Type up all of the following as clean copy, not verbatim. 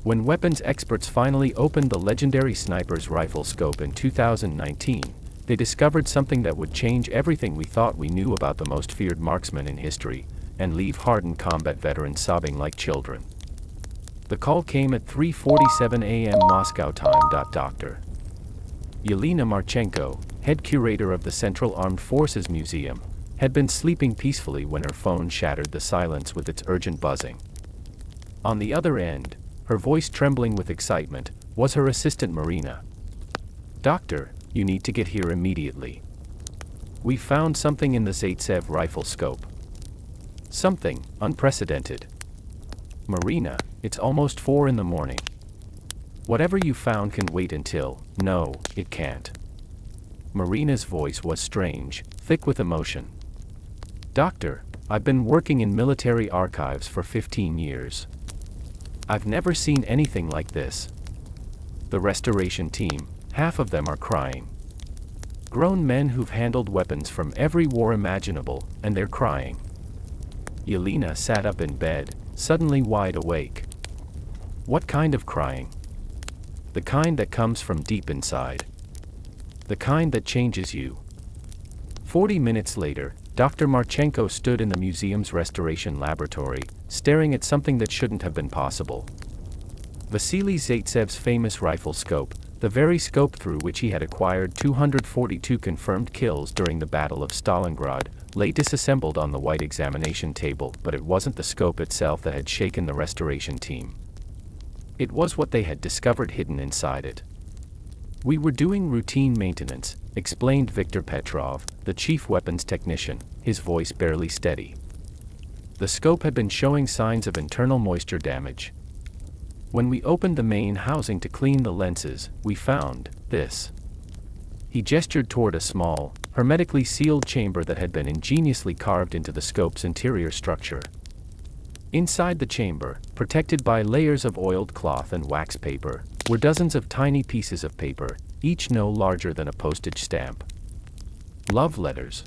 When weapons experts finally opened the legendary sniper's rifle scope in 2019, they discovered something that would change everything we thought we knew about the most feared marksman in history, and leave hardened combat veterans sobbing like children. The call came at 3:47 a.m. Moscow time. Dr. Yelena Marchenko, head curator of the Central Armed Forces Museum, had been sleeping peacefully when her phone shattered the silence with its urgent buzzing. On the other end, her voice trembling with excitement, was her assistant Marina. "Doctor, you need to get here immediately. We found something in the Zaytsev rifle scope. Something unprecedented." "Marina, it's almost 4 in the morning. Whatever you found can wait until..." "No, it can't." Marina's voice was strange, thick with emotion. "Doctor, I've been working in military archives for 15 years. I've never seen anything like this. The restoration team, half of them are crying. Grown men who've handled weapons from every war imaginable, and they're crying." Yelena sat up in bed, suddenly wide awake. "What kind of crying?" "The kind that comes from deep inside. The kind that changes you." 40 minutes later, Dr. Marchenko stood in the museum's restoration laboratory, staring at something that shouldn't have been possible. Vasili Zaytsev's famous rifle scope, the very scope through which he had acquired 242 confirmed kills during the Battle of Stalingrad, lay disassembled on the white examination table, but it wasn't the scope itself that had shaken the restoration team. It was what they had discovered hidden inside it. "We were doing routine maintenance," explained Viktor Petrov, the chief weapons technician, his voice barely steady. "The scope had been showing signs of internal moisture damage. When we opened the main housing to clean the lenses, we found this." He gestured toward a small, hermetically sealed chamber that had been ingeniously carved into the scope's interior structure. Inside the chamber, protected by layers of oiled cloth and wax paper, were dozens of tiny pieces of paper, each no larger than a postage stamp. "Love letters?"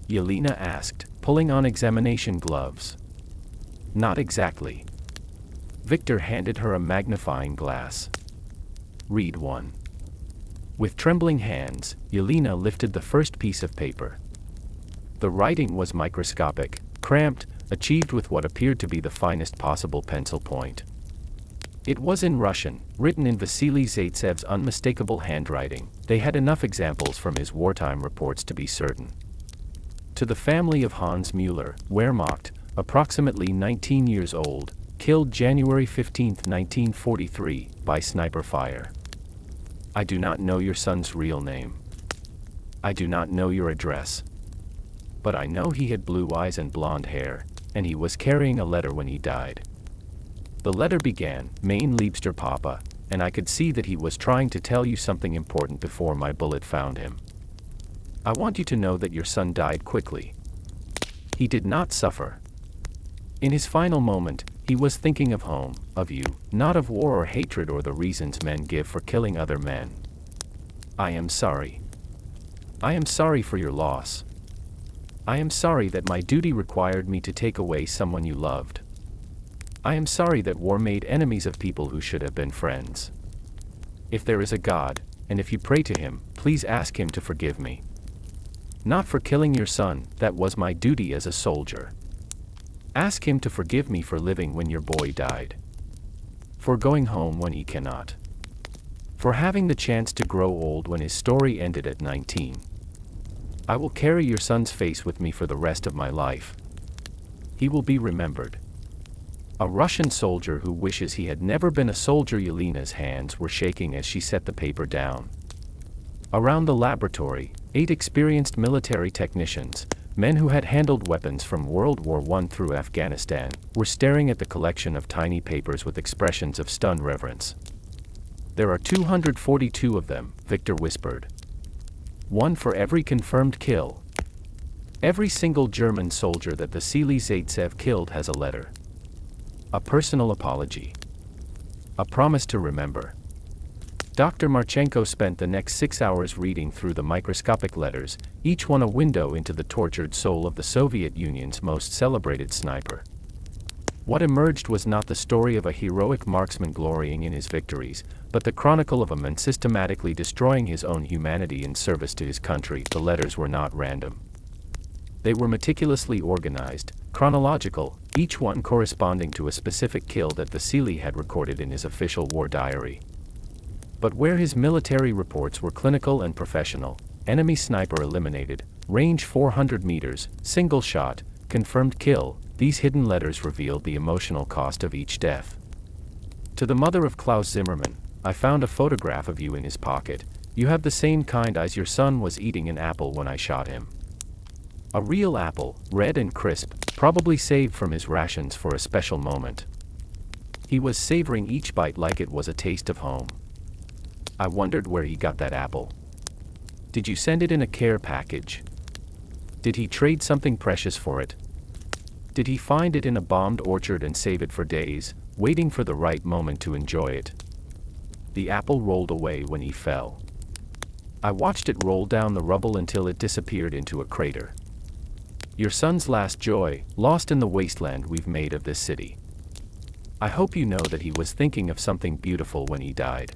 Yelena asked, pulling on examination gloves. "Not exactly." Victor handed her a magnifying glass. "Read one." With trembling hands, Yelena lifted the first piece of paper. The writing was microscopic, cramped, achieved with what appeared to be the finest possible pencil point. It was in Russian, written in Vasili Zaytsev's unmistakable handwriting. They had enough examples from his wartime reports to be certain. "To the family of Hans Müller, Wehrmacht, approximately 19 years old, killed January 15, 1943, by sniper fire. I do not know your son's real name. I do not know your address. But I know he had blue eyes and blonde hair, and he was carrying a letter when he died. The letter began, 'Mein Liebster Papa,' and I could see that he was trying to tell you something important before my bullet found him. I want you to know that your son died quickly. He did not suffer. In his final moment, he was thinking of home, of you, not of war or hatred or the reasons men give for killing other men. I am sorry. I am sorry for your loss. I am sorry that my duty required me to take away someone you loved. I am sorry that war made enemies of people who should have been friends. If there is a God, and if you pray to him, please ask him to forgive me. Not for killing your son, that was my duty as a soldier. Ask him to forgive me for living when your boy died. For going home when he cannot. For having the chance to grow old when his story ended at 19. I will carry your son's face with me for the rest of my life. He will be remembered. A Russian soldier who wishes he had never been a soldier." Yelena's hands were shaking as she set the paper down. Around the laboratory, 8 experienced military technicians, men who had handled weapons from World War I through Afghanistan, were staring at the collection of tiny papers with expressions of stunned reverence. "There are 242 of them," Victor whispered. "One for every confirmed kill. Every single German soldier that Vasili Zaytsev killed has a letter. A personal apology. A promise to remember." Dr. Marchenko spent the next 6 hours reading through the microscopic letters, each one a window into the tortured soul of the Soviet Union's most celebrated sniper. What emerged was not the story of a heroic marksman glorying in his victories, but the chronicle of a man systematically destroying his own humanity in service to his country. The letters were not random. They were meticulously organized, chronological, each one corresponding to a specific kill that Vasili had recorded in his official war diary. But where his military reports were clinical and professional, enemy sniper eliminated, range 400 meters, single shot, confirmed kill, these hidden letters revealed the emotional cost of each death. To the mother of Klaus Zimmermann, I found a photograph of you in his pocket. You have the same kind as your son was eating an apple when I shot him. A real apple, red and crisp, probably saved from his rations for a special moment. He was savoring each bite like it was a taste of home. I wondered where he got that apple. Did you send it in a care package? Did he trade something precious for it? Did he find it in a bombed orchard and save it for days, waiting for the right moment to enjoy it? The apple rolled away when he fell. I watched it roll down the rubble until it disappeared into a crater. Your son's last joy, lost in the wasteland we've made of this city. I hope you know that he was thinking of something beautiful when he died.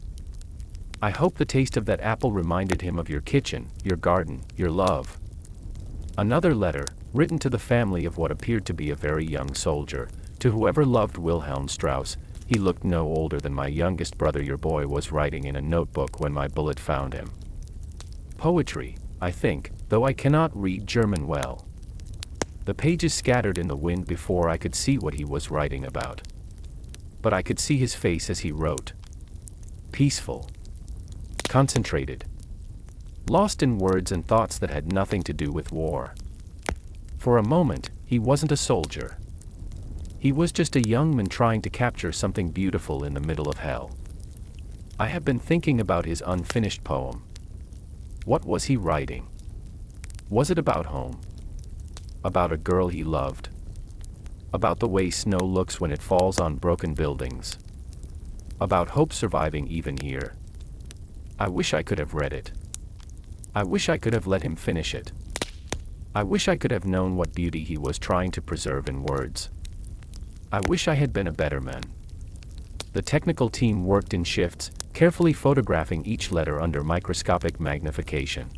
I hope the taste of that apple reminded him of your kitchen, your garden, your love. Another letter, written to the family of what appeared to be a very young soldier, to whoever loved Wilhelm Strauss. He looked no older than my youngest brother. Your boy was writing in a notebook when my bullet found him. Poetry, I think, though I cannot read German well. The pages scattered in the wind before I could see what he was writing about. But I could see his face as he wrote. Peaceful. Concentrated. Lost in words and thoughts that had nothing to do with war. For a moment, he wasn't a soldier. He was just a young man trying to capture something beautiful in the middle of hell. I have been thinking about his unfinished poem. What was he writing? Was it about home? About a girl he loved? About the way snow looks when it falls on broken buildings? About hope surviving even here? I wish I could have read it. I wish I could have let him finish it. I wish I could have known what beauty he was trying to preserve in words. I wish I had been a better man. The technical team worked in shifts, carefully photographing each letter under microscopic magnification.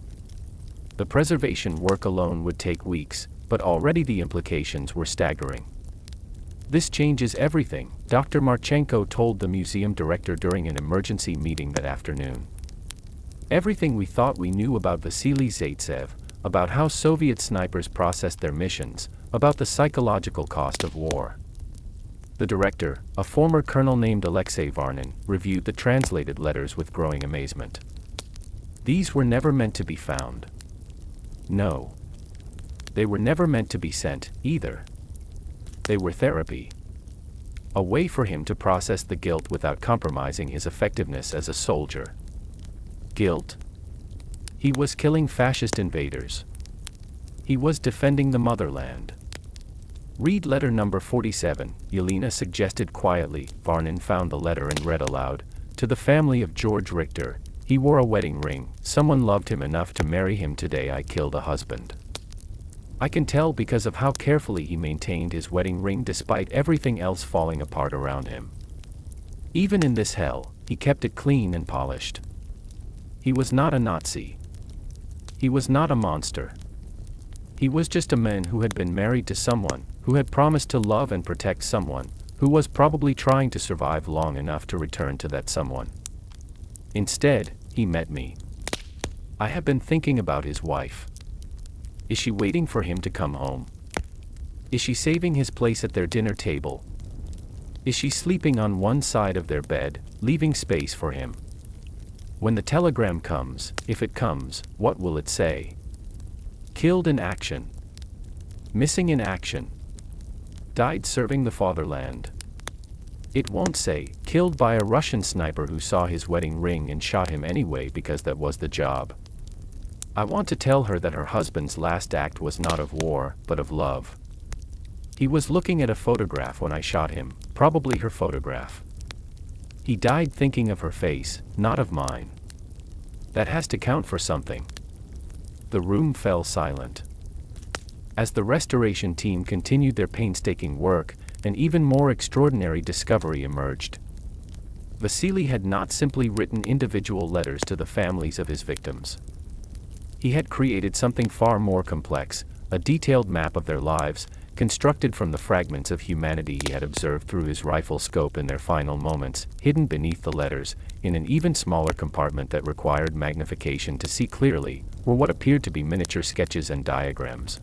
The preservation work alone would take weeks, but already the implications were staggering. This changes everything, Dr. Marchenko told the museum director during an emergency meeting that afternoon. Everything we thought we knew about Vasili Zaytsev, about how Soviet snipers processed their missions, about the psychological cost of war. The director, a former colonel named Alexei Varnin, reviewed the translated letters with growing amazement. These were never meant to be found. No. They were never meant to be sent, either. They were therapy. A way for him to process the guilt without compromising his effectiveness as a soldier. Guilt. He was killing fascist invaders. He was defending the motherland. Read letter number 47, Yelena suggested quietly. Varnin found the letter and read aloud. To the family of George Richter, he wore a wedding ring. Someone loved him enough to marry him. Today I killed a husband. I can tell because of how carefully he maintained his wedding ring despite everything else falling apart around him. Even in this hell, he kept it clean and polished. He was not a Nazi. He was not a monster. He was just a man who had been married to someone, who had promised to love and protect someone, who was probably trying to survive long enough to return to that someone. Instead, he met me. I have been thinking about his wife. Is she waiting for him to come home? Is she saving his place at their dinner table? Is she sleeping on one side of their bed, leaving space for him? When the telegram comes, if it comes, what will it say? Killed in action. Missing in action. Died serving the fatherland. It won't say, killed by a Russian sniper who saw his wedding ring and shot him anyway because that was the job. I want to tell her that her husband's last act was not of war, but of love. He was looking at a photograph when I shot him, probably her photograph. He died thinking of her face, not of mine. That has to count for something. The room fell silent. As the restoration team continued their painstaking work, an even more extraordinary discovery emerged. Vasili had not simply written individual letters to the families of his victims. He had created something far more complex, a detailed map of their lives, constructed from the fragments of humanity he had observed through his rifle scope in their final moments. Hidden beneath the letters, in an even smaller compartment that required magnification to see clearly, were what appeared to be miniature sketches and diagrams.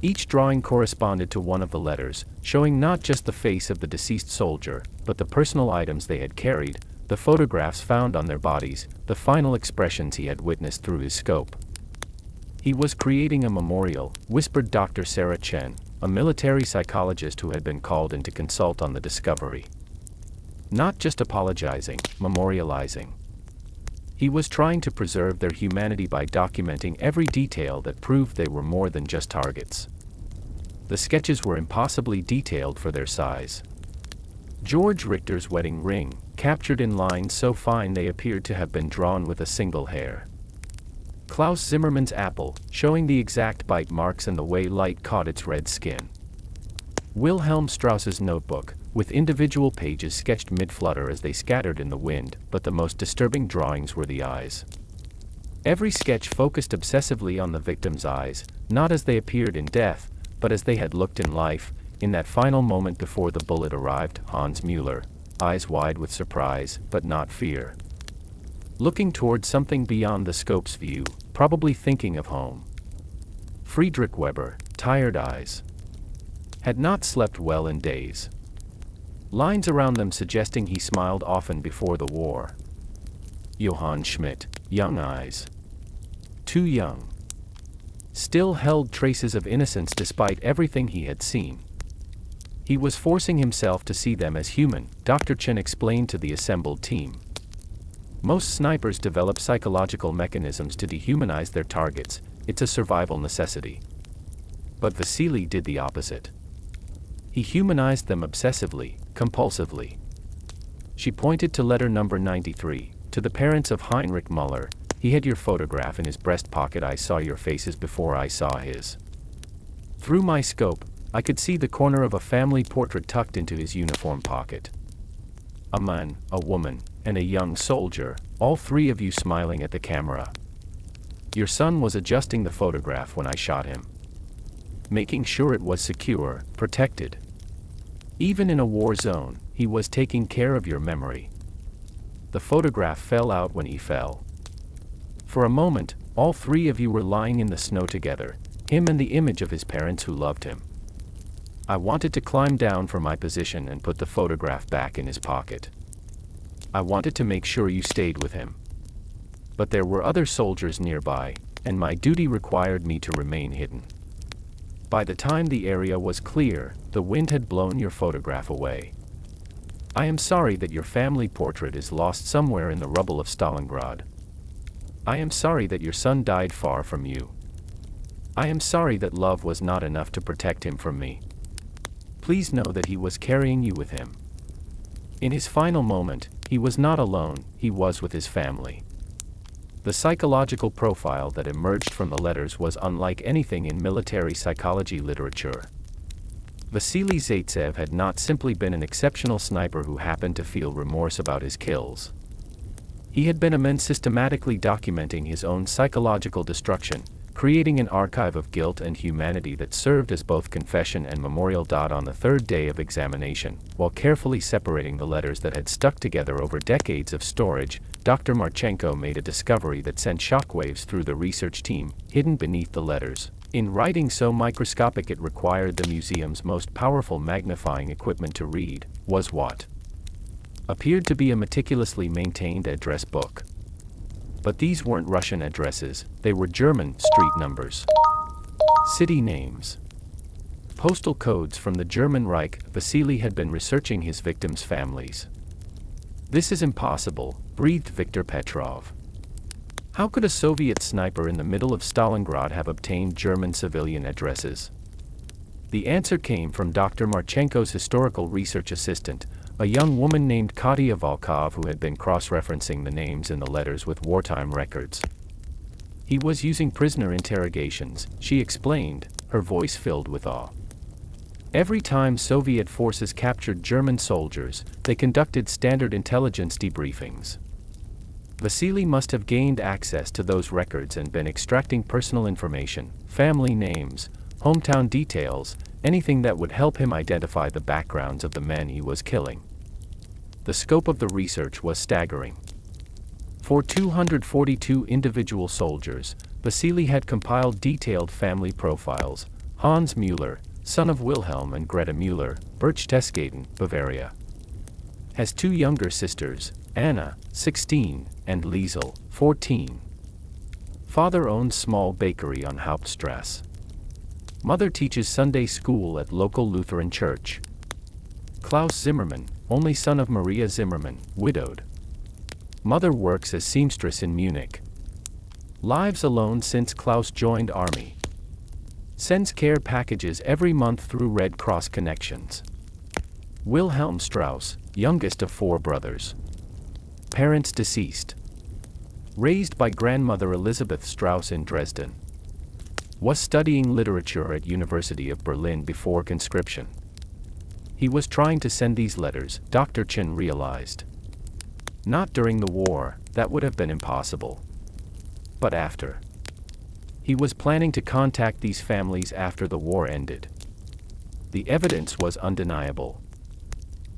Each drawing corresponded to one of the letters, showing not just the face of the deceased soldier, but the personal items they had carried, the photographs found on their bodies, the final expressions he had witnessed through his scope. He was creating a memorial, whispered Dr. Sarah Chen, a military psychologist who had been called in to consult on the discovery. Not just apologizing, memorializing. He was trying to preserve their humanity by documenting every detail that proved they were more than just targets. The sketches were impossibly detailed for their size. George Richter's wedding ring, captured in lines so fine they appeared to have been drawn with a single hair. Klaus Zimmermann's apple, showing the exact bite marks and the way light caught its red skin. Wilhelm Strauss's notebook, with individual pages sketched mid-flutter as they scattered in the wind, but the most disturbing drawings were the eyes. Every sketch focused obsessively on the victim's eyes, not as they appeared in death, but as they had looked in life, in that final moment before the bullet arrived. Hans Mueller, eyes wide with surprise, but not fear. Looking toward something beyond the scope's view, probably thinking of home. Friedrich Weber, tired eyes. Had not slept well in days. Lines around them suggesting he smiled often before the war. Johann Schmidt, young eyes. Too young. Still held traces of innocence despite everything he had seen. He was forcing himself to see them as human, Dr. Chen explained to the assembled team. Most snipers develop psychological mechanisms to dehumanize their targets, it's a survival necessity. But Vasili did the opposite. He humanized them obsessively, compulsively. She pointed to letter number 93, to the parents of Heinrich Müller. He had your photograph in his breast pocket. I saw your faces before I saw his. Through my scope, I could see the corner of a family portrait tucked into his uniform pocket. A man, a woman, and a young soldier, all three of you smiling at the camera. Your son was adjusting the photograph when I shot him. Making sure it was secure, protected. Even in a war zone, he was taking care of your memory. The photograph fell out when he fell. For a moment, all three of you were lying in the snow together, him and the image of his parents who loved him. I wanted to climb down from my position and put the photograph back in his pocket. I wanted to make sure you stayed with him. But there were other soldiers nearby, and my duty required me to remain hidden. By the time the area was clear, the wind had blown your photograph away. I am sorry that your family portrait is lost somewhere in the rubble of Stalingrad. I am sorry that your son died far from you. I am sorry that love was not enough to protect him from me. Please know that he was carrying you with him. In his final moment, he was not alone, he was with his family. The psychological profile that emerged from the letters was unlike anything in military psychology literature. Vasili Zaytsev had not simply been an exceptional sniper who happened to feel remorse about his kills. He had been a man systematically documenting his own psychological destruction, creating an archive of guilt and humanity that served as both confession and memorial. On the third day of examination, while carefully separating the letters that had stuck together over decades of storage, Dr. Marchenko made a discovery that sent shockwaves through the research team. Hidden beneath the letters, in writing so microscopic it required the museum's most powerful magnifying equipment to read, was what appeared to be a meticulously maintained address book. But these weren't Russian addresses, they were German street numbers, city names, postal codes from the German Reich. Vasili had been researching his victims' families. This is impossible, breathed Viktor Petrov. How could a Soviet sniper in the middle of Stalingrad have obtained German civilian addresses? The answer came from Dr. Marchenko's historical research assistant, a young woman named Katya Volkov, who had been cross-referencing the names in the letters with wartime records. He was using prisoner interrogations, she explained, her voice filled with awe. Every time Soviet forces captured German soldiers, they conducted standard intelligence debriefings. Vasili must have gained access to those records and been extracting personal information, family names, hometown details, anything that would help him identify the backgrounds of the men he was killing. The scope of the research was staggering. For 242 individual soldiers, Vasili had compiled detailed family profiles. Hans Müller, son of Wilhelm and Greta Müller, Berchtesgaden, Bavaria. Has 2 younger sisters, Anna, 16, and Liesel, 14. Father owns small bakery on Hauptstrasse. Mother teaches Sunday school at local Lutheran church. Klaus Zimmermann, only son of Maria Zimmermann, widowed. Mother works as seamstress in Munich. Lives alone since Klaus joined army. Sends care packages every month through Red Cross connections. Wilhelm Strauss, youngest of 4 brothers. Parents deceased. Raised by grandmother Elizabeth Strauss in Dresden. Was studying literature at University of Berlin before conscription. He was trying to send these letters, Dr. Chen realized. Not during the war, that would have been impossible. But after. He was planning to contact these families after the war ended. The evidence was undeniable.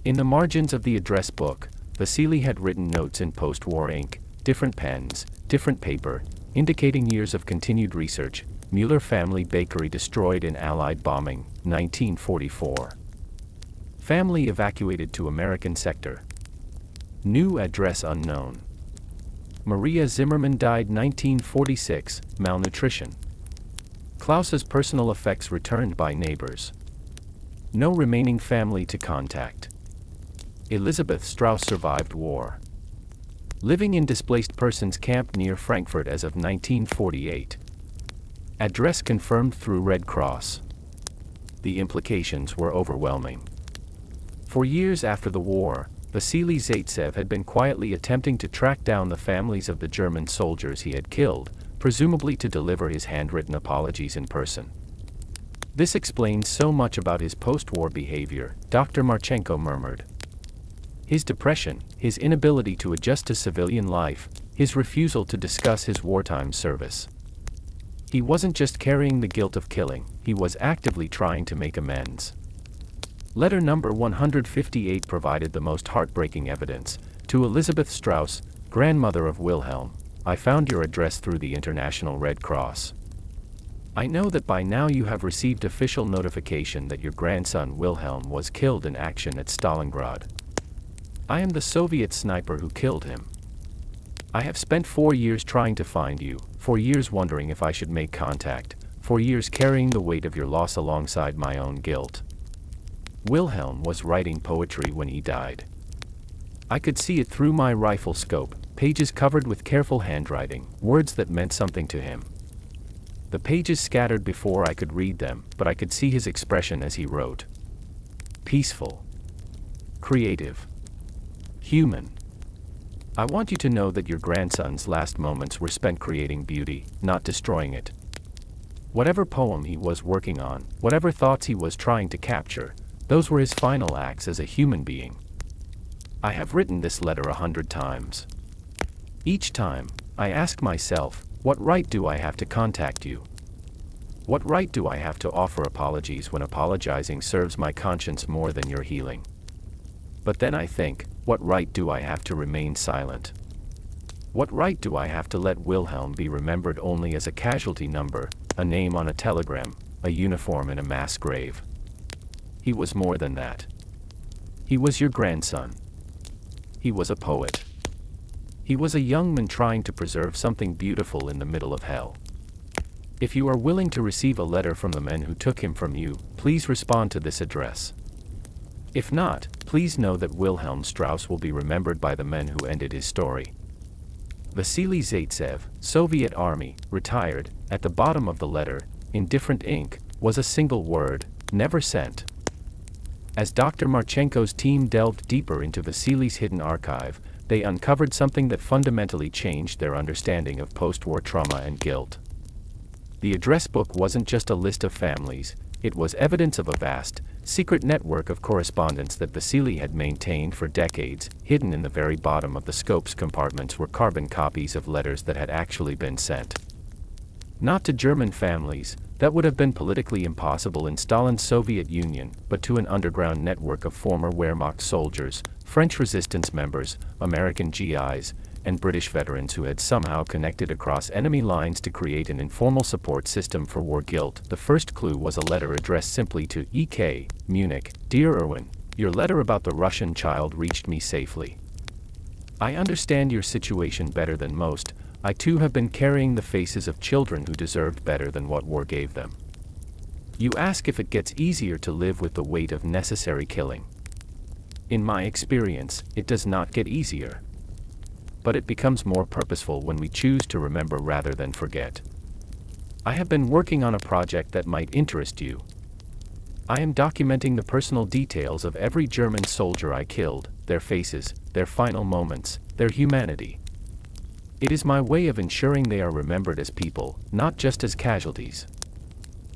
In the margins of the address book, Vasili had written notes in post-war ink, different pens, different paper, indicating years of continued research. Müller family bakery destroyed in Allied bombing, 1944. Family evacuated to American sector. New address unknown. Maria Zimmermann died 1946, malnutrition. Klaus's personal effects returned by neighbors. No remaining family to contact. Elizabeth Strauss survived war. Living in displaced persons camp near Frankfurt as of 1948. Address confirmed through Red Cross. The implications were overwhelming. For years after the war, Vasili Zaytsev had been quietly attempting to track down the families of the German soldiers he had killed, presumably to deliver his handwritten apologies in person. This explains so much about his post-war behavior, Dr. Marchenko murmured. His depression, his inability to adjust to civilian life, his refusal to discuss his wartime service. He wasn't just carrying the guilt of killing, he was actively trying to make amends. Letter number 158 provided the most heartbreaking evidence. To Elizabeth Strauss, grandmother of Wilhelm, I found your address through the International Red Cross. I know that by now you have received official notification that your grandson Wilhelm was killed in action at Stalingrad. I am the Soviet sniper who killed him. I have spent 4 years trying to find you, 4 years wondering if I should make contact, 4 years carrying the weight of your loss alongside my own guilt. Wilhelm was writing poetry when he died. I could see it through my rifle scope, pages covered with careful handwriting, words that meant something to him. The pages scattered before I could read them, but I could see his expression as he wrote. Peaceful. Creative. Human. I want you to know that your grandson's last moments were spent creating beauty, not destroying it. Whatever poem he was working on, whatever thoughts he was trying to capture, those were his final acts as a human being. I have written this letter 100 times. Each time, I ask myself, what right do I have to contact you? What right do I have to offer apologies when apologizing serves my conscience more than your healing? But then I think, what right do I have to remain silent? What right do I have to let Wilhelm be remembered only as a casualty number, a name on a telegram, a uniform in a mass grave? He was more than that. He was your grandson. He was a poet. He was a young man trying to preserve something beautiful in the middle of hell. If you are willing to receive a letter from the men who took him from you, please respond to this address. If not, please know that Wilhelm Strauss will be remembered by the men who ended his story. Vasili Zaytsev, Soviet Army, retired. At the bottom of the letter, in different ink, was a single word, never sent. As Dr. Marchenko's team delved deeper into Vasili's hidden archive, they uncovered something that fundamentally changed their understanding of post-war trauma and guilt. The address book wasn't just a list of families, It was evidence of a vast, secret network of correspondence that Vasili had maintained for decades. Hidden in the very bottom of the scope's compartments were carbon copies of letters that had actually been sent. Not to German families, that would have been politically impossible in Stalin's Soviet Union, but to an underground network of former Wehrmacht soldiers, French resistance members, American GIs, and British veterans who had somehow connected across enemy lines to create an informal support system for war guilt. The first clue was a letter addressed simply to E.K., Munich. Dear Erwin, your letter about the Russian child reached me safely. I understand your situation better than most. I too have been carrying the faces of children who deserved better than what war gave them. You ask if it gets easier to live with the weight of necessary killing. In my experience, it does not get easier. But it becomes more purposeful when we choose to remember rather than forget. I have been working on a project that might interest you. I am documenting the personal details of every German soldier I killed, their faces, their final moments, their humanity. It is my way of ensuring they are remembered as people, not just as casualties.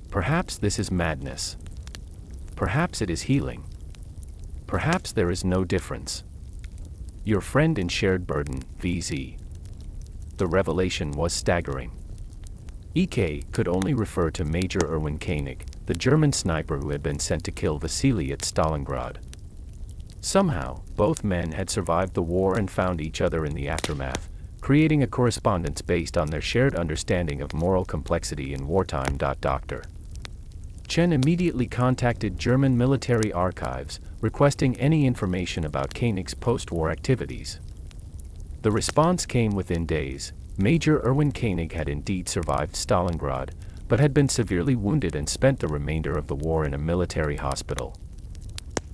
Perhaps this is madness. Perhaps it is healing. Perhaps there is no difference. Your friend in shared burden, VZ. The revelation was staggering. EK could only refer to Major Erwin Koenig, the German sniper who had been sent to kill Vasili at Stalingrad. Somehow, both men had survived the war and found each other in the aftermath, creating a correspondence based on their shared understanding of moral complexity in wartime. Dr. Chen immediately contacted German military archives, requesting any information about Koenig's post-war activities. The response came within days. Major Erwin Koenig had indeed survived Stalingrad, but had been severely wounded and spent the remainder of the war in a military hospital.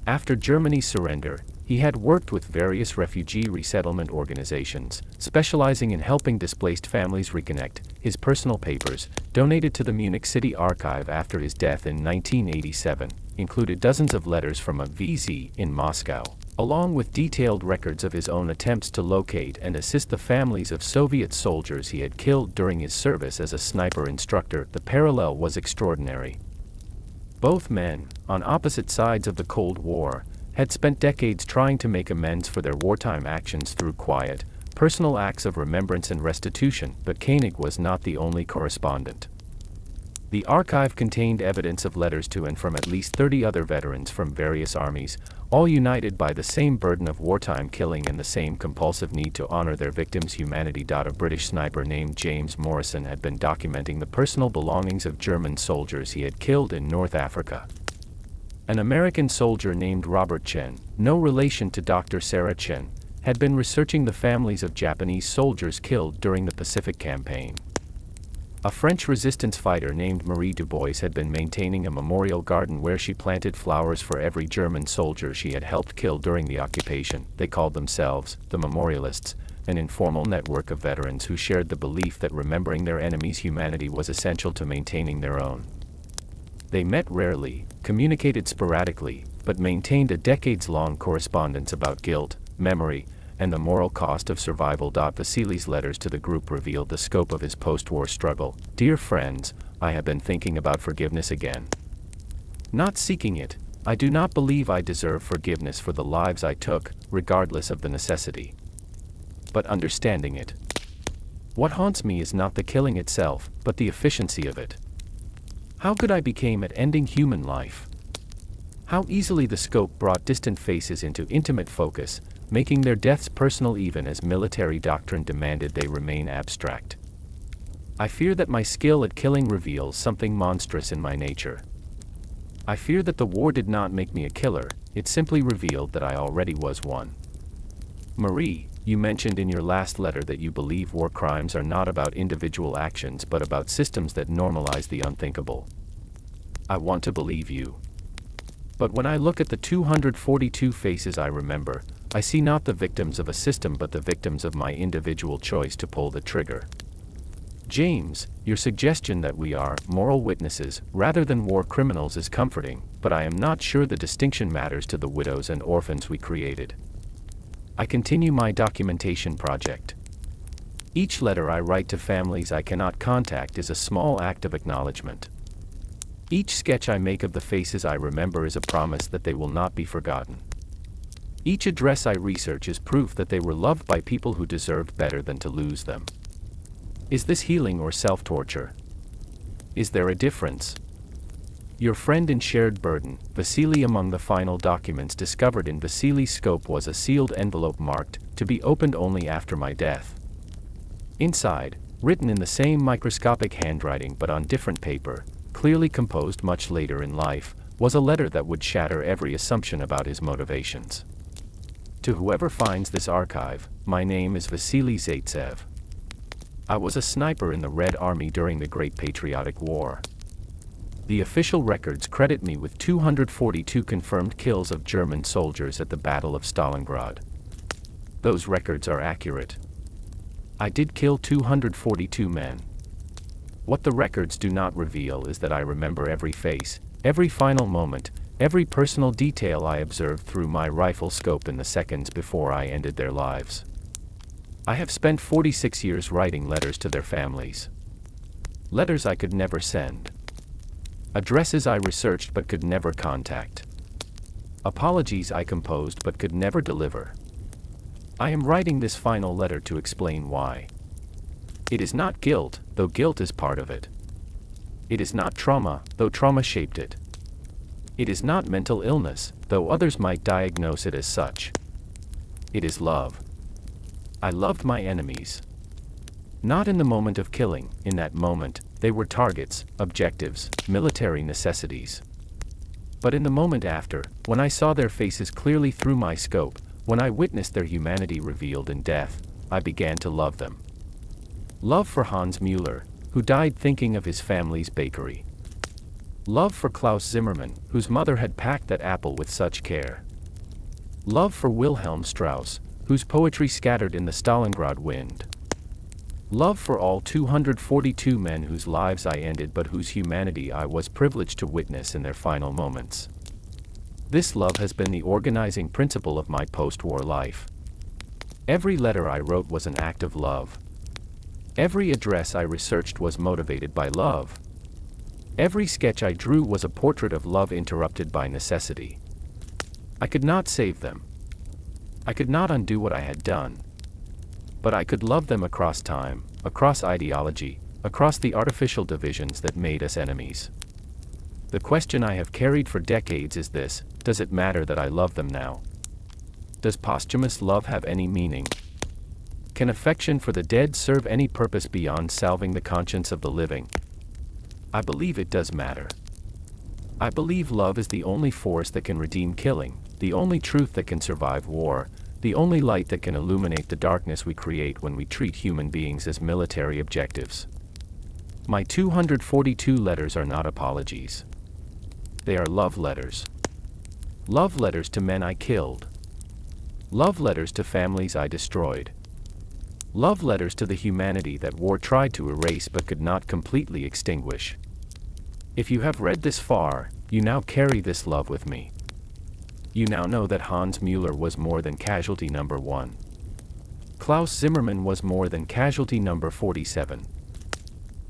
After Germany's surrender, he had worked with various refugee resettlement organizations, specializing in helping displaced families reconnect. His personal papers, donated to the Munich City Archive after his death in 1987, included dozens of letters from a VZ in Moscow, along with detailed records of his own attempts to locate and assist the families of Soviet soldiers he had killed during his service as a sniper instructor. The parallel was extraordinary. Both men, on opposite sides of the Cold War, had spent decades trying to make amends for their wartime actions through quiet, personal acts of remembrance and restitution, but Koenig was not the only correspondent. The archive contained evidence of letters to and from at least 30 other veterans from various armies, all united by the same burden of wartime killing and the same compulsive need to honor their victims' humanity. A British sniper named James Morrison had been documenting the personal belongings of German soldiers he had killed in North Africa. An American soldier named Robert Chen, no relation to Dr. Sarah Chen, had been researching the families of Japanese soldiers killed during the Pacific Campaign. A French resistance fighter named Marie Dubois had been maintaining a memorial garden where she planted flowers for every German soldier she had helped kill during the occupation. They called themselves the Memorialists, an informal network of veterans who shared the belief that remembering their enemies' humanity was essential to maintaining their own. They met rarely, communicated sporadically, but maintained a decades-long correspondence about guilt, memory, and the moral cost of survival. Vasili's letters to the group revealed the scope of his post-war struggle. Dear friends, I have been thinking about forgiveness again. Not seeking it, I do not believe I deserve forgiveness for the lives I took, regardless of the necessity. But understanding it. What haunts me is not the killing itself, but the efficiency of it. How good I became at ending human life. How easily the scope brought distant faces into intimate focus, making their deaths personal even as military doctrine demanded they remain abstract. I fear that my skill at killing reveals something monstrous in my nature. I fear that the war did not make me a killer, it simply revealed that I already was one. Marie, you mentioned in your last letter that you believe war crimes are not about individual actions but about systems that normalize the unthinkable. I want to believe you. But when I look at the 242 faces I remember, I see not the victims of a system but the victims of my individual choice to pull the trigger. James, your suggestion that we are moral witnesses rather than war criminals is comforting, but I am not sure the distinction matters to the widows and orphans we created. I continue my documentation project. Each letter I write to families I cannot contact is a small act of acknowledgement. Each sketch I make of the faces I remember is a promise that they will not be forgotten. Each address I research is proof that they were loved by people who deserved better than to lose them. Is this healing or self-torture? Is there a difference? Your friend in shared burden, Vasili. Among the final documents discovered in Vasili's scope was a sealed envelope marked, to be opened only after my death. Inside, written in the same microscopic handwriting but on different paper, clearly composed much later in life, was a letter that would shatter every assumption about his motivations. To whoever finds this archive, my name is Vasili Zaytsev. I was a sniper in the Red Army during the Great Patriotic War. The official records credit me with 242 confirmed kills of German soldiers at the Battle of Stalingrad. Those records are accurate. I did kill 242 men. What the records do not reveal is that I remember every face, every final moment, every personal detail I observed through my rifle scope in the seconds before I ended their lives. I have spent 46 years writing letters to their families. Letters I could never send. Addresses I researched but could never contact. Apologies I composed but could never deliver. I am writing this final letter to explain why. It is not guilt, though guilt is part of it. It is not trauma, though trauma shaped it. It is not mental illness, though others might diagnose it as such. It is love. I loved my enemies. Not in the moment of killing. In that moment, they were targets, objectives, military necessities. But in the moment after, when I saw their faces clearly through my scope, when I witnessed their humanity revealed in death, I began to love them. Love for Hans Müller, who died thinking of his family's bakery. Love for Klaus Zimmermann, whose mother had packed that apple with such care. Love for Wilhelm Strauss, whose poetry scattered in the Stalingrad wind. Love for all 242 men whose lives I ended but whose humanity I was privileged to witness in their final moments. This love has been the organizing principle of my post-war life. Every letter I wrote was an act of love. Every address I researched was motivated by love. Every sketch I drew was a portrait of love interrupted by necessity. I could not save them. I could not undo what I had done. But I could love them across time, across ideology, across the artificial divisions that made us enemies. The question I have carried for decades is this: does it matter that I love them now? Does posthumous love have any meaning? Can affection for the dead serve any purpose beyond salving the conscience of the living? I believe it does matter. I believe love is the only force that can redeem killing, the only truth that can survive war, the only light that can illuminate the darkness we create when we treat human beings as military objectives. My 242 letters are not apologies. They are love letters. Love letters to men I killed. Love letters to families I destroyed. Love letters to the humanity that war tried to erase but could not completely extinguish. If you have read this far, you now carry this love with me. You now know that Hans Müller was more than casualty number 1. Klaus Zimmermann was more than casualty number 47.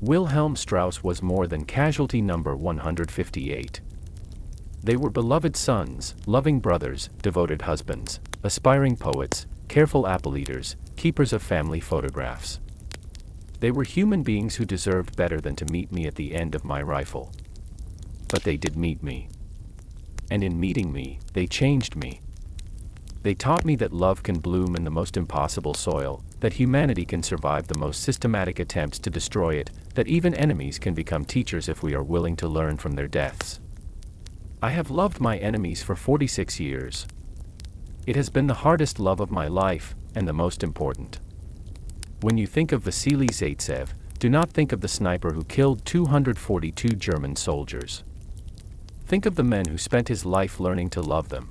Wilhelm Strauss was more than casualty number 158. They were beloved sons, loving brothers, devoted husbands, aspiring poets, careful apple eaters, keepers of family photographs. They were human beings who deserved better than to meet me at the end of my rifle. But they did meet me. And in meeting me, they changed me. They taught me that love can bloom in the most impossible soil, that humanity can survive the most systematic attempts to destroy it, that even enemies can become teachers if we are willing to learn from their deaths. I have loved my enemies for 46 years. It has been the hardest love of my life, and the most important. When you think of Vasili Zaytsev, do not think of the sniper who killed 242 German soldiers. Think of the man who spent his life learning to love them.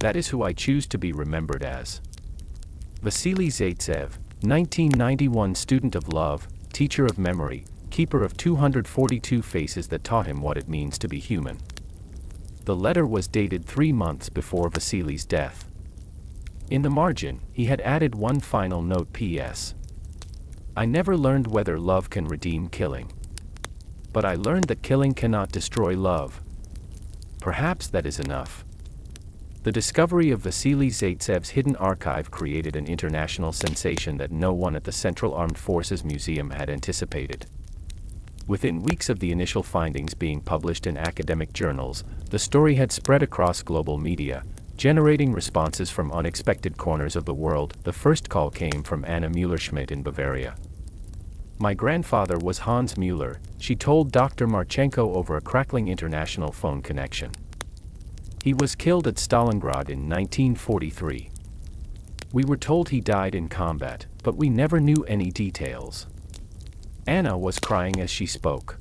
That is who I choose to be remembered as. Vasili Zaytsev, 1991 student of love, teacher of memory, keeper of 242 faces that taught him what it means to be human. The letter was dated 3 months before Vasili's death. In the margin, he had added one final note: P.S. I never learned whether love can redeem killing. But I learned that killing cannot destroy love. Perhaps that is enough. The discovery of Vasili Zaytsev's hidden archive created an international sensation that no one at the Central Armed Forces Museum had anticipated. Within weeks of the initial findings being published in academic journals, the story had spread across global media, generating responses from unexpected corners of the world. The first call came from Anna Müller-Schmidt in Bavaria. "My grandfather was Hans Müller," she told Dr. Marchenko over a crackling international phone connection. "He was killed at Stalingrad in 1943. We were told he died in combat, but we never knew any details." Anna was crying as she spoke.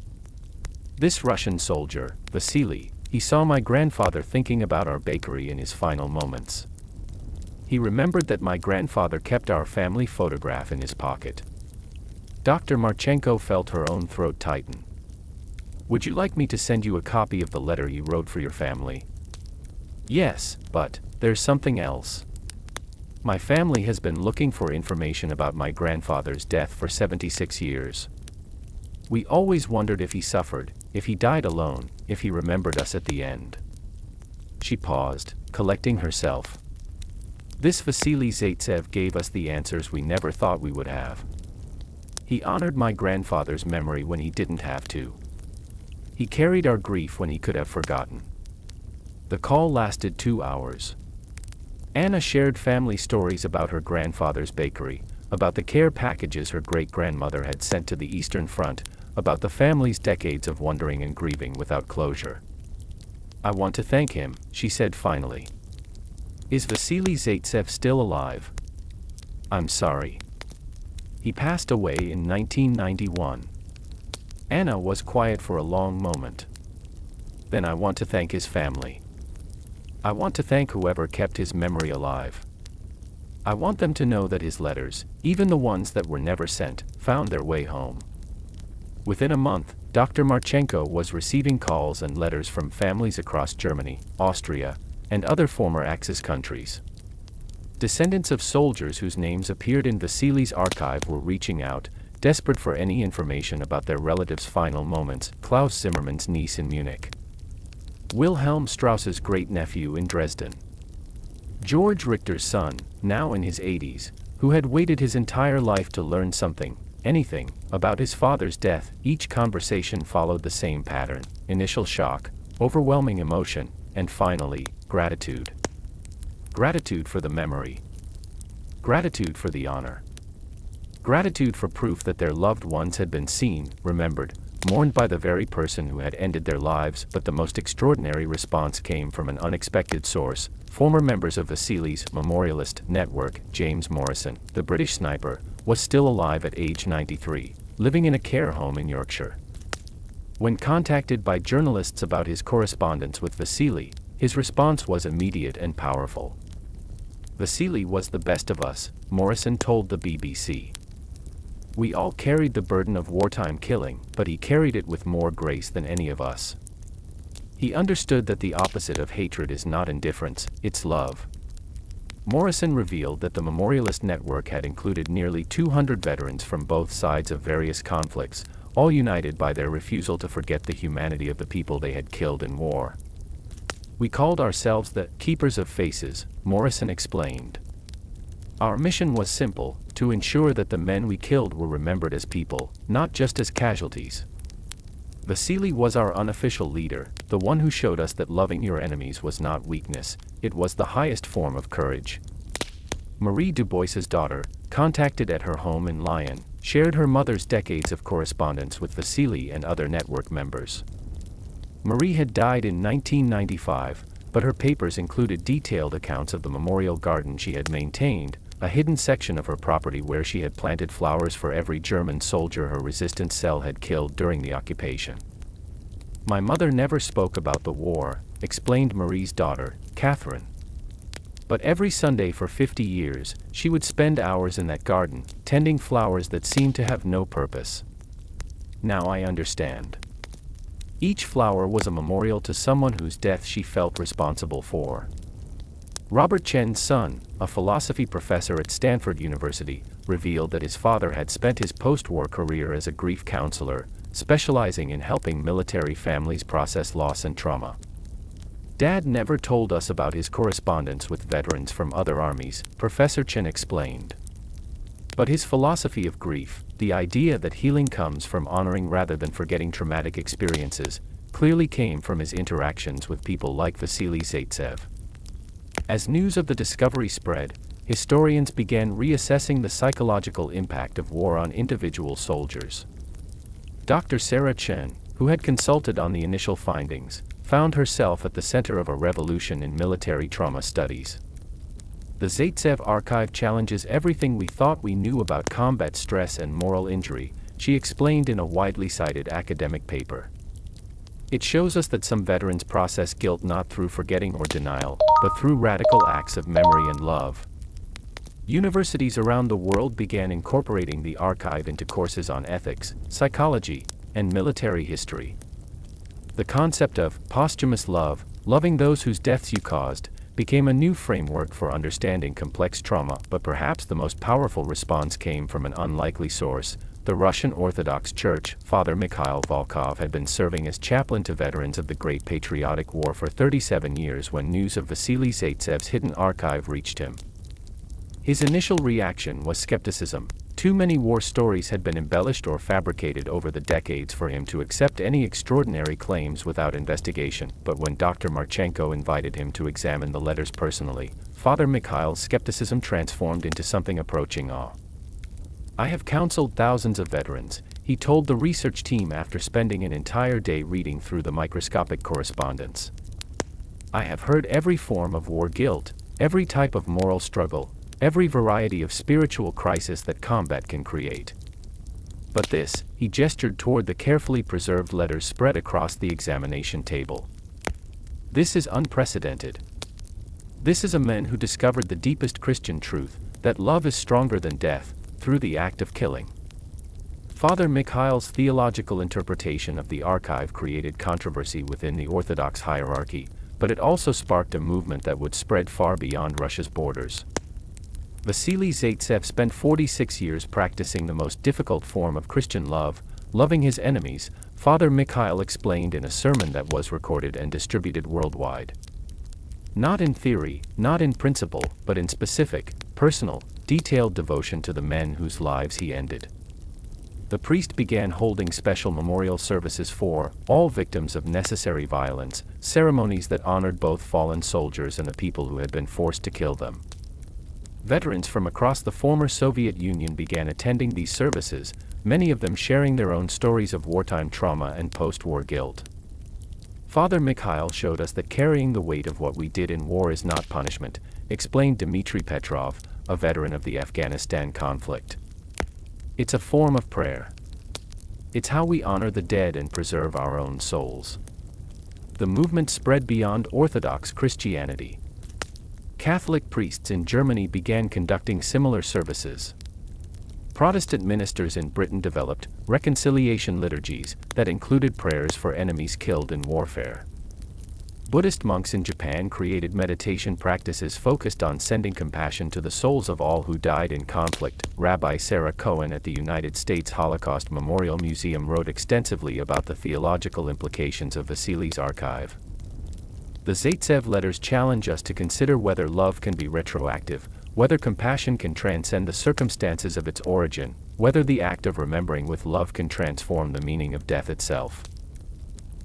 "This Russian soldier, Vasili, he saw my grandfather thinking about our bakery in his final moments. He remembered that my grandfather kept our family photograph in his pocket." Dr. Marchenko felt her own throat tighten. "Would you like me to send you a copy of the letter you wrote for your family?" "Yes, but there's something else. My family has been looking for information about my grandfather's death for 76 years. We always wondered if he suffered, if he died alone, if he remembered us at the end." She paused, collecting herself. "This Vasili Zaytsev gave us the answers we never thought we would have. He honored my grandfather's memory when he didn't have to. He carried our grief when he could have forgotten." The call lasted 2 hours. Anna shared family stories about her grandfather's bakery, about the care packages her great-grandmother had sent to the Eastern Front, about the family's decades of wondering and grieving without closure. "I want to thank him," she said finally. "Is Vasili Zaytsev still alive?" "I'm sorry. He passed away in 1991. Anna was quiet for a long moment. "Then I want to thank his family. I want to thank whoever kept his memory alive. I want them to know that his letters, even the ones that were never sent, found their way home." Within a month, Dr. Marchenko was receiving calls and letters from families across Germany, Austria, and other former Axis countries. Descendants of soldiers whose names appeared in Vasili's archive were reaching out, desperate for any information about their relatives' final moments. Klaus Zimmermann's niece in Munich, Wilhelm Strauss's great-nephew in Dresden, George Richter's son, now in his 80s, who had waited his entire life to learn something, anything, about his father's death. Each conversation followed the same pattern: initial shock, overwhelming emotion, and finally, gratitude. Gratitude for the memory. Gratitude for the honor. Gratitude for proof that their loved ones had been seen, remembered, mourned by the very person who had ended their lives. But the most extraordinary response came from an unexpected source: former members of Vasili's memorialist network. James Morrison, the British sniper, was still alive at age 93, living in a care home in Yorkshire. When contacted by journalists about his correspondence with Vasili, his response was immediate and powerful. "Vasili was the best of us," Morrison told the BBC. "We all carried the burden of wartime killing, but he carried it with more grace than any of us. He understood that the opposite of hatred is not indifference, it's love." Morrison revealed that the memorialist network had included nearly 200 veterans from both sides of various conflicts, all united by their refusal to forget the humanity of the people they had killed in war. "We called ourselves the Keepers of Faces," Morrison explained. "Our mission was simple: to ensure that the men we killed were remembered as people, not just as casualties. Vasili was our unofficial leader, the one who showed us that loving your enemies was not weakness, it was the highest form of courage." Marie Dubois's daughter, contacted at her home in Lyon, shared her mother's decades of correspondence with Vasili and other network members. Marie had died in 1995, but her papers included detailed accounts of the memorial garden she had maintained, a hidden section of her property where she had planted flowers for every German soldier her resistance cell had killed during the occupation. "My mother never spoke about the war," explained Marie's daughter, Catherine. "But every Sunday for 50 years, she would spend hours in that garden, tending flowers that seemed to have no purpose. Now I understand. Each flower was a memorial to someone whose death she felt responsible for." Robert Chen's son, a philosophy professor at Stanford University, revealed that his father had spent his post-war career as a grief counselor, specializing in helping military families process loss and trauma. Dad never told us about his correspondence with veterans from other armies, Professor Chen explained. But his philosophy of grief, the idea that healing comes from honoring rather than forgetting traumatic experiences, clearly came from his interactions with people like Vasili Zaytsev. As news of the discovery spread, historians began reassessing the psychological impact of war on individual soldiers. Dr. Sarah Chen, who had consulted on the initial findings, found herself at the center of a revolution in military trauma studies. The Zaytsev archive challenges everything we thought we knew about combat stress and moral injury, she explained in a widely cited academic paper. It shows us that some veterans process guilt not through forgetting or denial, but through radical acts of memory and love. Universities around the world began incorporating the archive into courses on ethics, psychology, and military history. The concept of posthumous love, loving those whose deaths you caused, became a new framework for understanding complex trauma, but perhaps the most powerful response came from an unlikely source. The Russian Orthodox Church, Father Mikhail Volkov had been serving as chaplain to veterans of the Great Patriotic War for 37 years when news of Vasili Zaytsev's hidden archive reached him. His initial reaction was skepticism. Too many war stories had been embellished or fabricated over the decades for him to accept any extraordinary claims without investigation. But when Dr. Marchenko invited him to examine the letters personally, Father Mikhail's skepticism transformed into something approaching awe. "I have counseled thousands of veterans," he told the research team after spending an entire day reading through the microscopic correspondence. "I have heard every form of war guilt, every type of moral struggle, every variety of spiritual crisis that combat can create. But this," he gestured toward the carefully preserved letters spread across the examination table. "This is unprecedented. This is a man who discovered the deepest Christian truth, that love is stronger than death, through the act of killing." Father Mikhail's theological interpretation of the archive created controversy within the Orthodox hierarchy, but it also sparked a movement that would spread far beyond Russia's borders. Vasili Zaytsev spent 46 years practicing the most difficult form of Christian love, loving his enemies, Father Mikhail explained in a sermon that was recorded and distributed worldwide. Not in theory, not in principle, but in specific, personal, detailed devotion to the men whose lives he ended. The priest began holding special memorial services for all victims of necessary violence, ceremonies that honored both fallen soldiers and the people who had been forced to kill them. Veterans from across the former Soviet Union began attending these services, many of them sharing their own stories of wartime trauma and post-war guilt. Father Mikhail showed us that carrying the weight of what we did in war is not punishment, explained Dmitry Petrov, a veteran of the Afghanistan conflict. "It's a form of prayer. It's how we honor the dead and preserve our own souls." The movement spread beyond Orthodox Christianity. Catholic priests in Germany began conducting similar services. Protestant ministers in Britain developed reconciliation liturgies that included prayers for enemies killed in warfare. Buddhist monks in Japan created meditation practices focused on sending compassion to the souls of all who died in conflict. Rabbi Sarah Cohen at the United States Holocaust Memorial Museum wrote extensively about the theological implications of Vasili's archive. The Zaytsev letters challenge us to consider whether love can be retroactive, whether compassion can transcend the circumstances of its origin, whether the act of remembering with love can transform the meaning of death itself.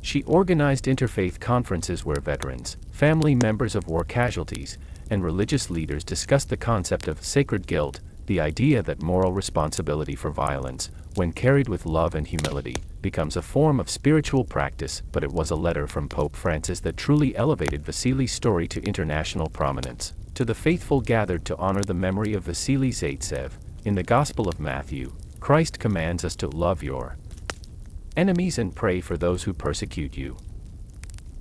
She organized interfaith conferences where veterans, family members of war casualties, and religious leaders discussed the concept of sacred guilt, the idea that moral responsibility for violence, when carried with love and humility, becomes a form of spiritual practice. But it was a letter from Pope Francis that truly elevated Vasili's story to international prominence. To the faithful gathered to honor the memory of Vasili Zaytsev, in the Gospel of Matthew, Christ commands us to love your enemies and pray for those who persecute you.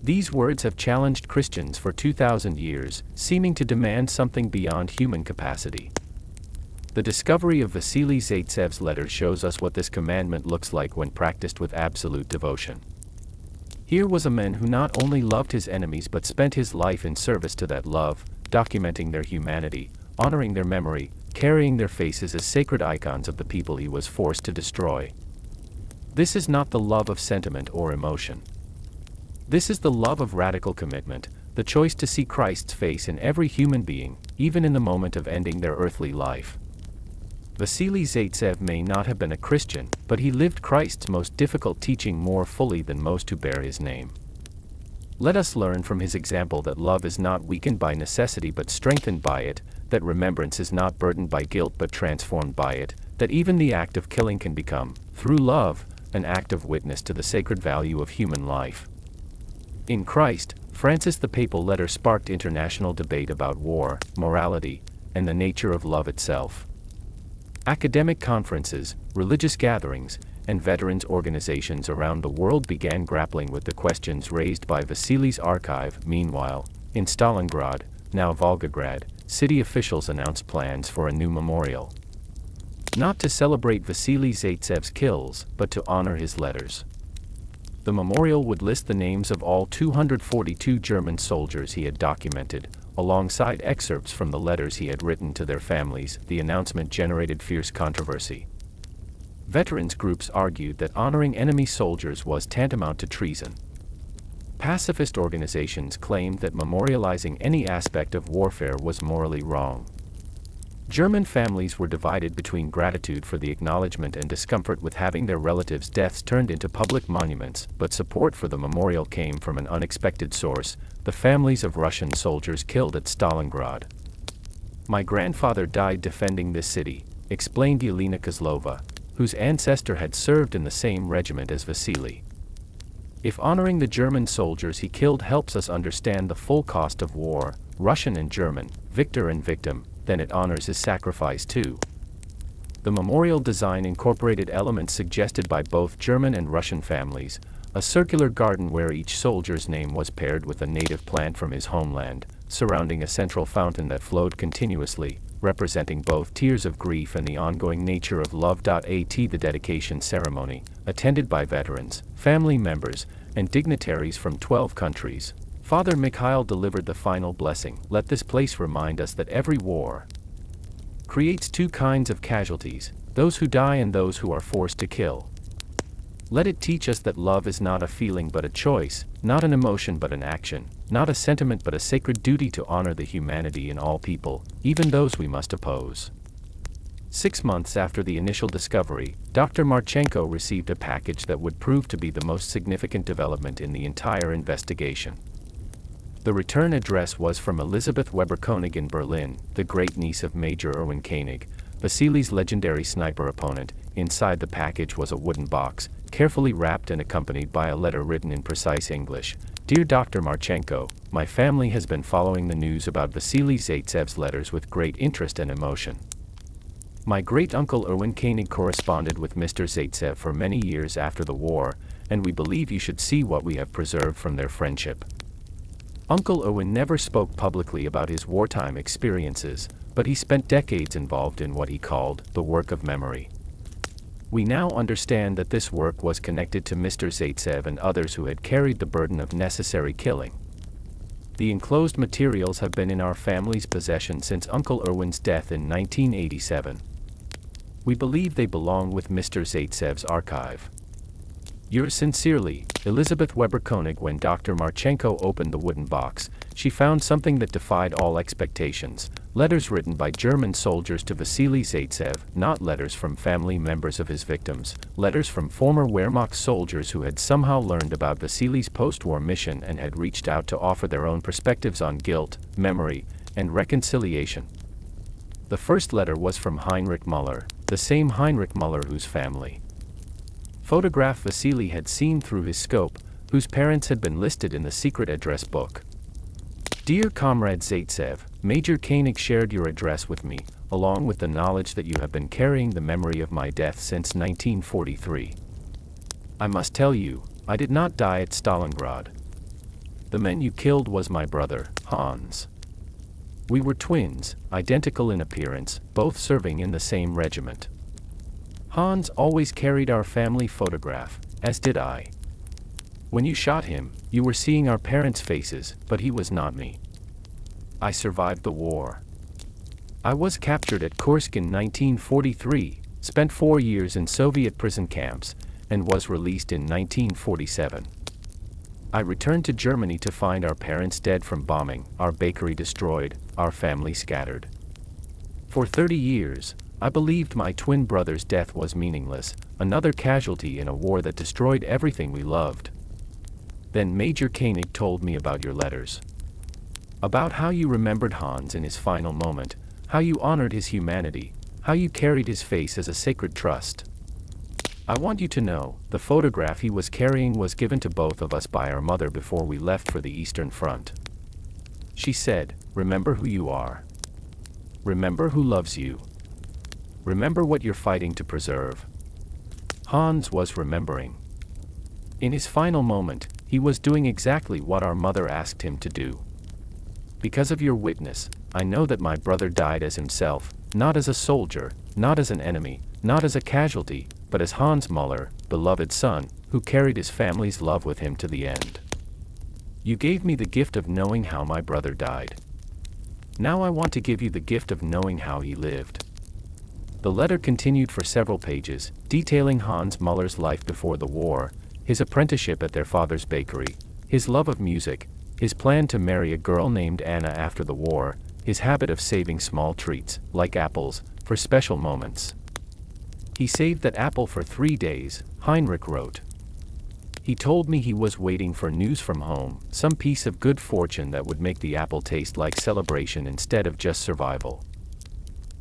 These words have challenged Christians for 2,000 years, seeming to demand something beyond human capacity. The discovery of Vasili Zaytsev's letters shows us what this commandment looks like when practiced with absolute devotion. Here was a man who not only loved his enemies but spent his life in service to that love, documenting their humanity, honoring their memory, carrying their faces as sacred icons of the people he was forced to destroy. This is not the love of sentiment or emotion. This is the love of radical commitment, the choice to see Christ's face in every human being, even in the moment of ending their earthly life. Vasili Zaytsev may not have been a Christian, but he lived Christ's most difficult teaching more fully than most who bear his name. Let us learn from his example that love is not weakened by necessity but strengthened by it, that remembrance is not burdened by guilt but transformed by it, that even the act of killing can become, through love, an act of witness to the sacred value of human life. In Christ, Francis the papal letter sparked international debate about war, morality, and the nature of love itself. Academic conferences, religious gatherings, and veterans organizations around the world began grappling with the questions raised by Vasili's archive. Meanwhile, in Stalingrad, now Volgograd, city officials announced plans for a new memorial. Not to celebrate Vasili Zaytsev's kills, but to honor his letters. The memorial would list the names of all 242 German soldiers he had documented, alongside excerpts from the letters he had written to their families. The announcement generated fierce controversy. Veterans groups argued that honoring enemy soldiers was tantamount to treason. Pacifist organizations claimed that memorializing any aspect of warfare was morally wrong. German families were divided between gratitude for the acknowledgement and discomfort with having their relatives' deaths turned into public monuments, but support for the memorial came from an unexpected source: the families of Russian soldiers killed at Stalingrad. "My grandfather died defending this city," explained Yelena Kozlova, whose ancestor had served in the same regiment as Vasili. If honoring the German soldiers he killed helps us understand the full cost of war, Russian and German, victor and victim, then it honors his sacrifice too. The memorial design incorporated elements suggested by both German and Russian families: a circular garden where each soldier's name was paired with a native plant from his homeland, surrounding a central fountain that flowed continuously, representing both tears of grief and the ongoing nature of love. At the dedication ceremony, attended by veterans, family members, and dignitaries from 12 countries, Father Mikhail delivered the final blessing: "Let this place remind us that every war creates two kinds of casualties, those who die and those who are forced to kill. Let it teach us that love is not a feeling but a choice, not an emotion but an action, not a sentiment but a sacred duty to honor the humanity in all people, even those we must oppose." 6 months after the initial discovery, Dr. Marchenko received a package that would prove to be the most significant development in the entire investigation. The return address was from Elisabeth Weber-Koenig in Berlin, the great-niece of Major Erwin Koenig, Vasili's legendary sniper opponent. Inside the package was a wooden box, carefully wrapped and accompanied by a letter written in precise English. "Dear Dr. Marchenko, my family has been following the news about Vasili Zaytsev's letters with great interest and emotion. My great-uncle Erwin Koenig corresponded with Mr. Zaytsev for many years after the war, and we believe you should see what we have preserved from their friendship." Uncle Erwin never spoke publicly about his wartime experiences, but he spent decades involved in what he called the work of memory. We now understand that this work was connected to Mr. Zaytsev and others who had carried the burden of necessary killing. The enclosed materials have been in our family's possession since Uncle Erwin's death in 1987. We believe they belong with Mr. Zaytsev's archive. Yours sincerely, Elisabeth Weber-Koenig. When Dr. Marchenko opened the wooden box, she found something that defied all expectations: letters written by German soldiers to Vasili Zaytsev, not letters from family members of his victims, letters from former Wehrmacht soldiers who had somehow learned about Vasili's post-war mission and had reached out to offer their own perspectives on guilt, memory, and reconciliation. The first letter was from Heinrich Müller, the same Heinrich Müller whose family photograph Vasili had seen through his scope, whose parents had been listed in the secret address book. "Dear Comrade Zaytsev, Major Koenig shared your address with me, along with the knowledge that you have been carrying the memory of my death since 1943. I must tell you, I did not die at Stalingrad. The man you killed was my brother, Hans. We were twins, identical in appearance, both serving in the same regiment. Hans always carried our family photograph, as did I. When you shot him, you were seeing our parents' faces, but he was not me. I survived the war. I was captured at Kursk in 1943, spent 4 years in Soviet prison camps, and was released in 1947. I returned to Germany to find our parents dead from bombing, our bakery destroyed, our family scattered. For 30 years, I believed my twin brother's death was meaningless, another casualty in a war that destroyed everything we loved. Then Major Koenig told me about your letters. About how you remembered Hans in his final moment, how you honored his humanity, how you carried his face as a sacred trust. I want you to know, the photograph he was carrying was given to both of us by our mother before we left for the Eastern Front. She said, "Remember who you are. Remember who loves you. Remember what you're fighting to preserve." Hans was remembering. In his final moment, he was doing exactly what our mother asked him to do. Because of your witness, I know that my brother died as himself, not as a soldier, not as an enemy, not as a casualty, but as Hans Müller, beloved son, who carried his family's love with him to the end. You gave me the gift of knowing how my brother died. Now I want to give you the gift of knowing how he lived. The letter continued for several pages, detailing Hans Müller's life before the war, his apprenticeship at their father's bakery, his love of music, his plan to marry a girl named Anna after the war, his habit of saving small treats, like apples, for special moments. He saved that apple for 3 days, Heinrich wrote. He told me he was waiting for news from home, some piece of good fortune that would make the apple taste like celebration instead of just survival.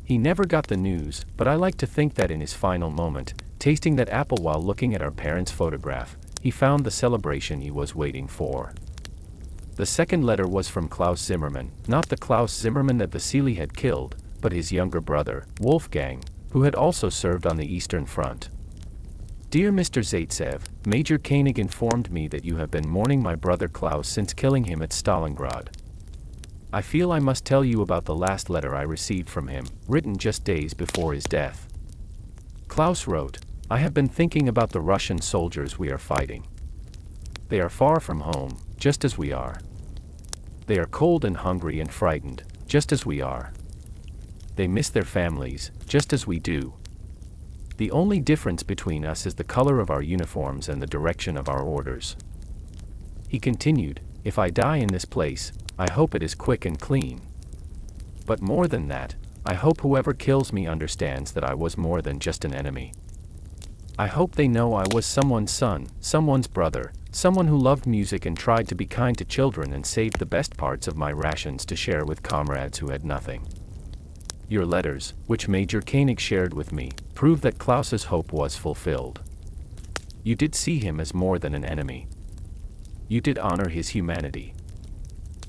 He never got the news, but I like to think that in his final moment, tasting that apple while looking at our parents' photograph, he found the celebration he was waiting for. The second letter was from Klaus Zimmermann, not the Klaus Zimmermann that Vasili had killed, but his younger brother, Wolfgang, who had also served on the Eastern Front. Dear Mr. Zaytsev, Major Koenig informed me that you have been mourning my brother Klaus since killing him at Stalingrad. I feel I must tell you about the last letter I received from him, written just days before his death. Klaus wrote, "I have been thinking about the Russian soldiers we are fighting. They are far from home, just as we are. They are cold and hungry and frightened, just as we are. They miss their families, just as we do. The only difference between us is the color of our uniforms and the direction of our orders." He continued, "If I die in this place, I hope it is quick and clean. But more than that, I hope whoever kills me understands that I was more than just an enemy. I hope they know I was someone's son, someone's brother, someone who loved music and tried to be kind to children and saved the best parts of my rations to share with comrades who had nothing." Your letters, which Major Koenig shared with me, prove that Klaus's hope was fulfilled. You did see him as more than an enemy. You did honor his humanity.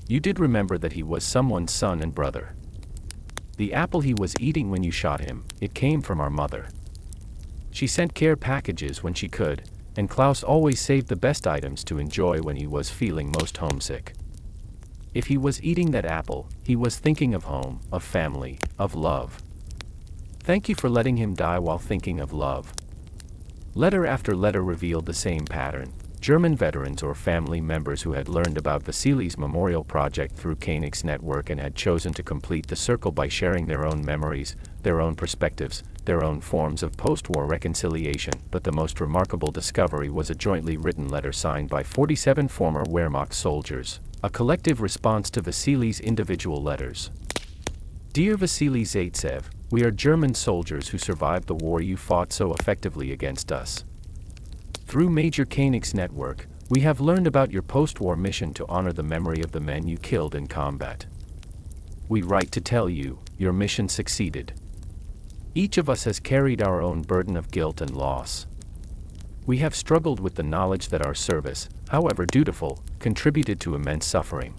You did remember that he was someone's son and brother. The apple he was eating when you shot him, it came from our mother. She sent care packages when she could, and Klaus always saved the best items to enjoy when he was feeling most homesick. If he was eating that apple, he was thinking of home, of family, of love. Thank you for letting him die while thinking of love. Letter after letter revealed the same pattern. German veterans or family members who had learned about Vasili's memorial project through Koenig's network and had chosen to complete the circle by sharing their own memories, their own perspectives, their own forms of post-war reconciliation. But the most remarkable discovery was a jointly written letter signed by 47 former Wehrmacht soldiers, a collective response to Vasili's individual letters. Dear Vasili Zaytsev, we are German soldiers who survived the war you fought so effectively against us. Through Major Koenig's network, we have learned about your post-war mission to honor the memory of the men you killed in combat. We write to tell you, your mission succeeded. Each of us has carried our own burden of guilt and loss. We have struggled with the knowledge that our service, however dutiful, contributed to immense suffering.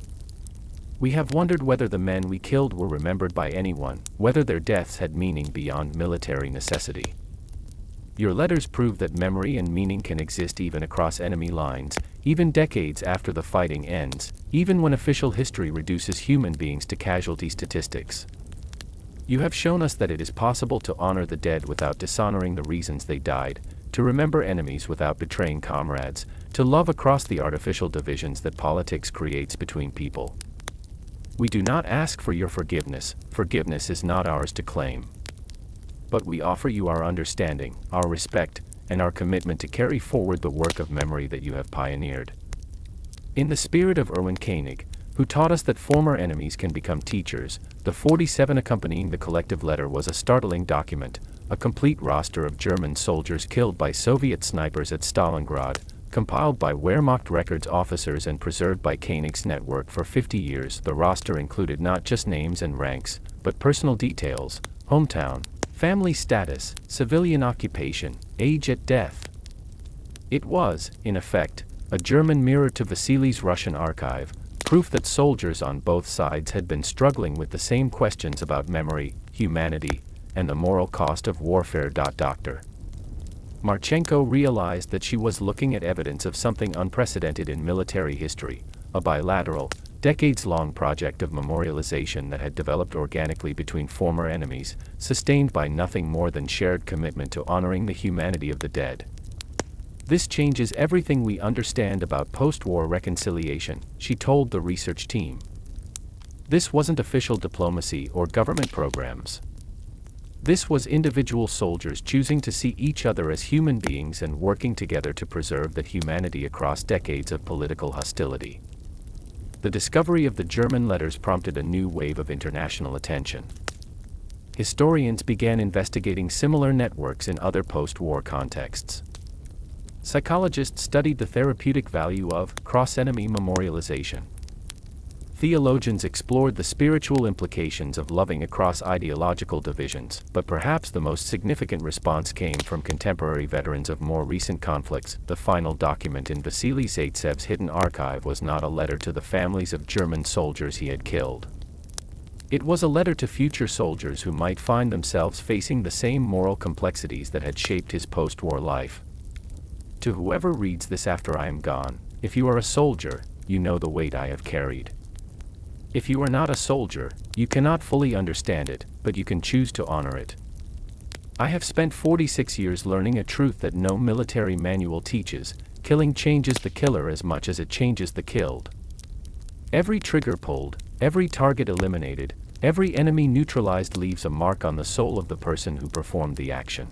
We have wondered whether the men we killed were remembered by anyone, whether their deaths had meaning beyond military necessity. Your letters prove that memory and meaning can exist even across enemy lines, even decades after the fighting ends, even when official history reduces human beings to casualty statistics. You have shown us that it is possible to honor the dead without dishonoring the reasons they died, to remember enemies without betraying comrades, to love across the artificial divisions that politics creates between people. We do not ask for your forgiveness, forgiveness is not ours to claim. But we offer you our understanding, our respect, and our commitment to carry forward the work of memory that you have pioneered. In the spirit of Erwin Koenig, who taught us that former enemies can become teachers, the 47 accompanying the collective letter was a startling document, a complete roster of German soldiers killed by Soviet snipers at Stalingrad, compiled by Wehrmacht records officers and preserved by Koenig's network for 50 years. The roster included not just names and ranks, but personal details, hometown, family status, civilian occupation, age at death. It was, in effect, a German mirror to Vasili's Russian archive, proof that soldiers on both sides had been struggling with the same questions about memory, humanity, and the moral cost of warfare. Dr. Marchenko realized that she was looking at evidence of something unprecedented in military history, a bilateral, decades-long project of memorialization that had developed organically between former enemies, sustained by nothing more than shared commitment to honoring the humanity of the dead. This changes everything we understand about post-war reconciliation, she told the research team. This wasn't official diplomacy or government programs. This was individual soldiers choosing to see each other as human beings and working together to preserve that humanity across decades of political hostility. The discovery of the German letters prompted a new wave of international attention. Historians began investigating similar networks in other post-war contexts. Psychologists studied the therapeutic value of cross-enemy memorialization. Theologians explored the spiritual implications of loving across ideological divisions, but perhaps the most significant response came from contemporary veterans of more recent conflicts. The final document in Vasili Zaytsev's hidden archive was not a letter to the families of German soldiers he had killed. It was a letter to future soldiers who might find themselves facing the same moral complexities that had shaped his post-war life. To whoever reads this after I am gone, if you are a soldier, you know the weight I have carried. If you are not a soldier, you cannot fully understand it, but you can choose to honor it. I have spent 46 years learning a truth that no military manual teaches: killing changes the killer as much as it changes the killed. Every trigger pulled, every target eliminated, every enemy neutralized leaves a mark on the soul of the person who performed the action.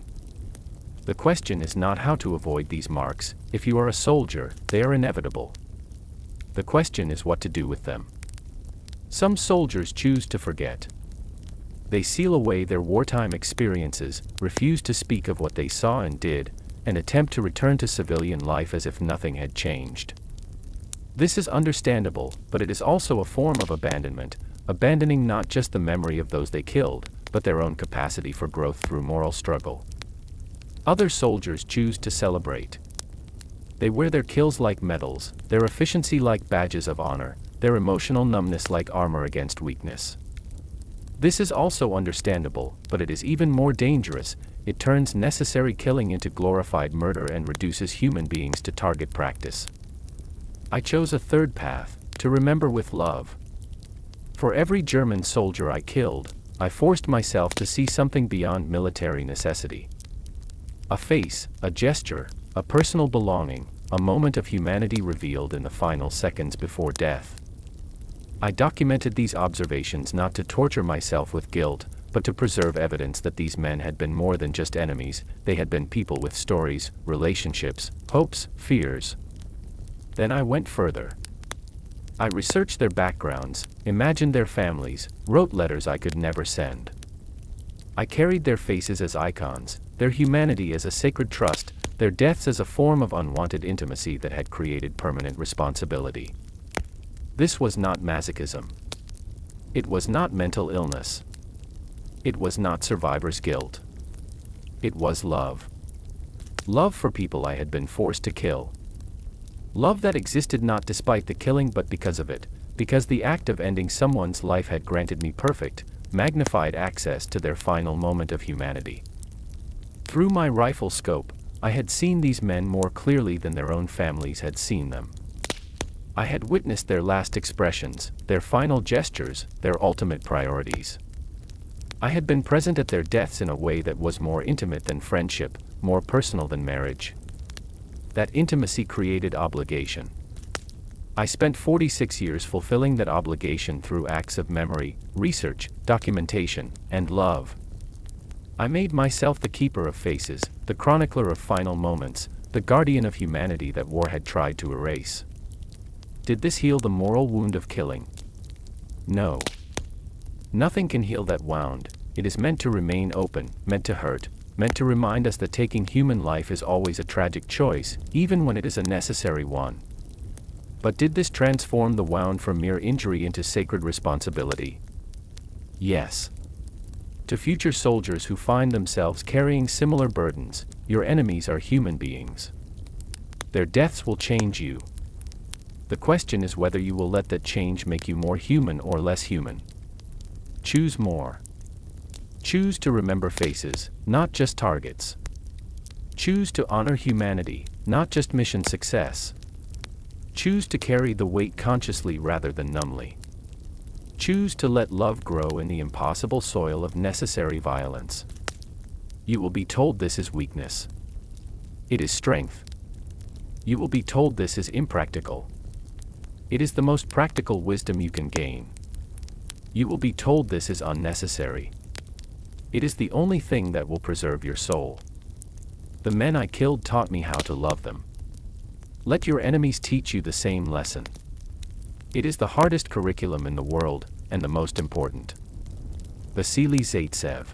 The question is not how to avoid these marks. If you are a soldier, they are inevitable. The question is what to do with them. Some soldiers choose to forget. They seal away their wartime experiences, refuse to speak of what they saw and did, and attempt to return to civilian life as if nothing had changed. This is understandable, but it is also a form of abandonment, abandoning not just the memory of those they killed, but their own capacity for growth through moral struggle. Other soldiers choose to celebrate. They wear their kills like medals, their efficiency like badges of honor, their emotional numbness like armor against weakness. This is also understandable, but it is even more dangerous. It turns necessary killing into glorified murder and reduces human beings to target practice. I chose a third path: to remember with love. For every German soldier I killed, I forced myself to see something beyond military necessity. A face, a gesture, a personal belonging, a moment of humanity revealed in the final seconds before death. I documented these observations not to torture myself with guilt, but to preserve evidence that these men had been more than just enemies. They had been people with stories, relationships, hopes, fears. Then I went further. I researched their backgrounds, imagined their families, wrote letters I could never send. I carried their faces as icons, their humanity as a sacred trust, their deaths as a form of unwanted intimacy that had created permanent responsibility. This was not masochism. It was not mental illness. It was not survivor's guilt. It was love. Love for people I had been forced to kill. Love that existed not despite the killing but because of it, because the act of ending someone's life had granted me perfect, magnified access to their final moment of humanity. Through my rifle scope, I had seen these men more clearly than their own families had seen them. I had witnessed their last expressions, their final gestures, their ultimate priorities. I had been present at their deaths in a way that was more intimate than friendship, more personal than marriage. That intimacy created obligation. I spent 46 years fulfilling that obligation through acts of memory, research, documentation, and love. I made myself the keeper of faces, the chronicler of final moments, the guardian of humanity that war had tried to erase. Did this heal the moral wound of killing? No. Nothing can heal that wound. It is meant to remain open, meant to hurt, meant to remind us that taking human life is always a tragic choice, even when it is a necessary one. But did this transform the wound from mere injury into sacred responsibility? Yes. To future soldiers who find themselves carrying similar burdens, your enemies are human beings. Their deaths will change you. The question is whether you will let that change make you more human or less human. Choose more. Choose to remember faces, not just targets. Choose to honor humanity, not just mission success. Choose to carry the weight consciously rather than numbly. Choose to let love grow in the impossible soil of necessary violence. You will be told this is weakness. It is strength. You will be told this is impractical. It is the most practical wisdom you can gain. You will be told this is unnecessary. It is the only thing that will preserve your soul. The men I killed taught me how to love them. Let your enemies teach you the same lesson. It is the hardest curriculum in the world, and the most important. Vasili Zaytsev.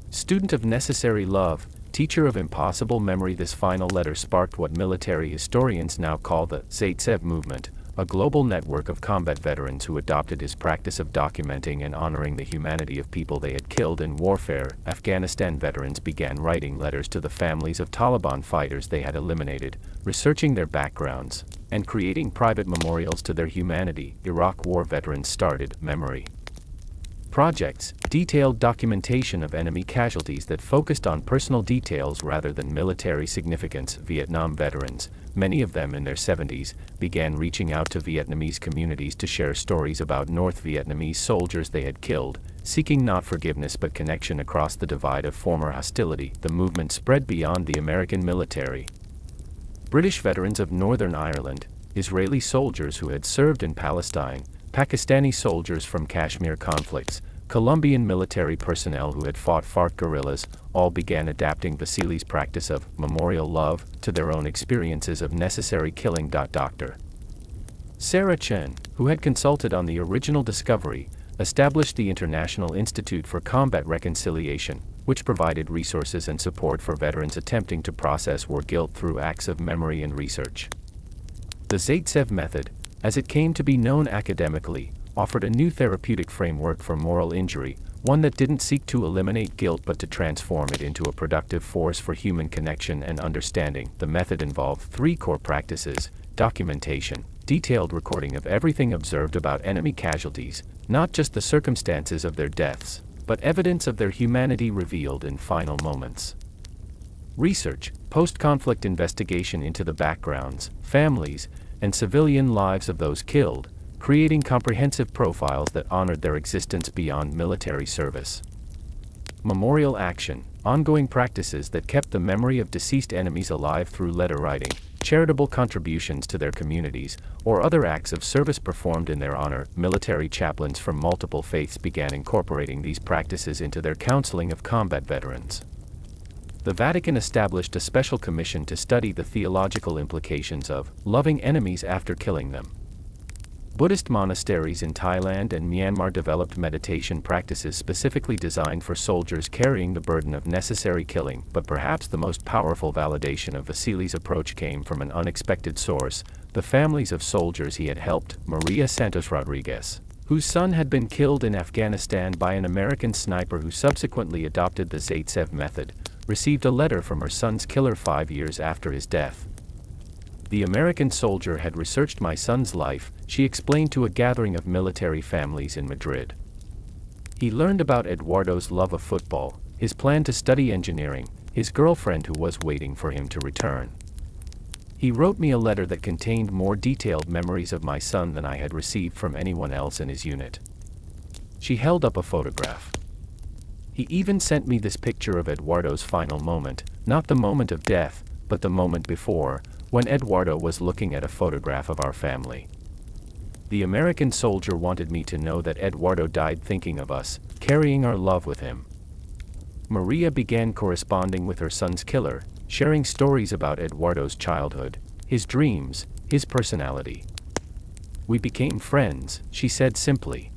Student of necessary love, teacher of impossible memory. This final letter sparked what military historians now call the Zaytsev movement, a global network of combat veterans who adopted his practice of documenting and honoring the humanity of people they had killed in warfare. Afghanistan veterans began writing letters to the families of Taliban fighters they had eliminated, researching their backgrounds, and creating private memorials to their humanity. Iraq War veterans started memory projects, detailed documentation of enemy casualties that focused on personal details rather than military significance. Vietnam veterans, many of them in their 70s, began reaching out to Vietnamese communities to share stories about North Vietnamese soldiers they had killed, seeking not forgiveness but connection across the divide of former hostility. The movement spread beyond the American military. British veterans of Northern Ireland, Israeli soldiers who had served in Palestine, Pakistani soldiers from Kashmir conflicts, Colombian military personnel who had fought FARC guerrillas, all began adapting Vasili's practice of memorial love to their own experiences of necessary killing. Dr. Sarah Chen, who had consulted on the original discovery, established the International Institute for Combat Reconciliation, which provided resources and support for veterans attempting to process war guilt through acts of memory and research. The Zaytsev method, as it came to be known academically, offered a new therapeutic framework for moral injury, one that didn't seek to eliminate guilt but to transform it into a productive force for human connection and understanding. The method involved 3 core practices: documentation, detailed recording of everything observed about enemy casualties, not just the circumstances of their deaths, but evidence of their humanity revealed in final moments. Research, post-conflict investigation into the backgrounds, families, and civilian lives of those killed, creating comprehensive profiles that honored their existence beyond military service. Memorial action, ongoing practices that kept the memory of deceased enemies alive through letter writing, charitable contributions to their communities, or other acts of service performed in their honor. Military chaplains from multiple faiths began incorporating these practices into their counseling of combat veterans. The Vatican established a special commission to study the theological implications of loving enemies after killing them. Buddhist monasteries in Thailand and Myanmar developed meditation practices specifically designed for soldiers carrying the burden of necessary killing. But perhaps the most powerful validation of Vasili's approach came from an unexpected source: the families of soldiers he had helped. Maria Santos Rodriguez, whose son had been killed in Afghanistan by an American sniper who subsequently adopted the Zaytsev method, received a letter from her son's killer 5 years after his death. The American soldier had researched my son's life, she explained to a gathering of military families in Madrid. He learned about Eduardo's love of football, his plan to study engineering, his girlfriend who was waiting for him to return. He wrote me a letter that contained more detailed memories of my son than I had received from anyone else in his unit. She held up a photograph. He even sent me this picture of Eduardo's final moment, not the moment of death, but the moment before, when Eduardo was looking at a photograph of our family. The American soldier wanted me to know that Eduardo died thinking of us, carrying our love with him. Maria began corresponding with her son's killer, sharing stories about Eduardo's childhood, his dreams, his personality. "We became friends," she said simply.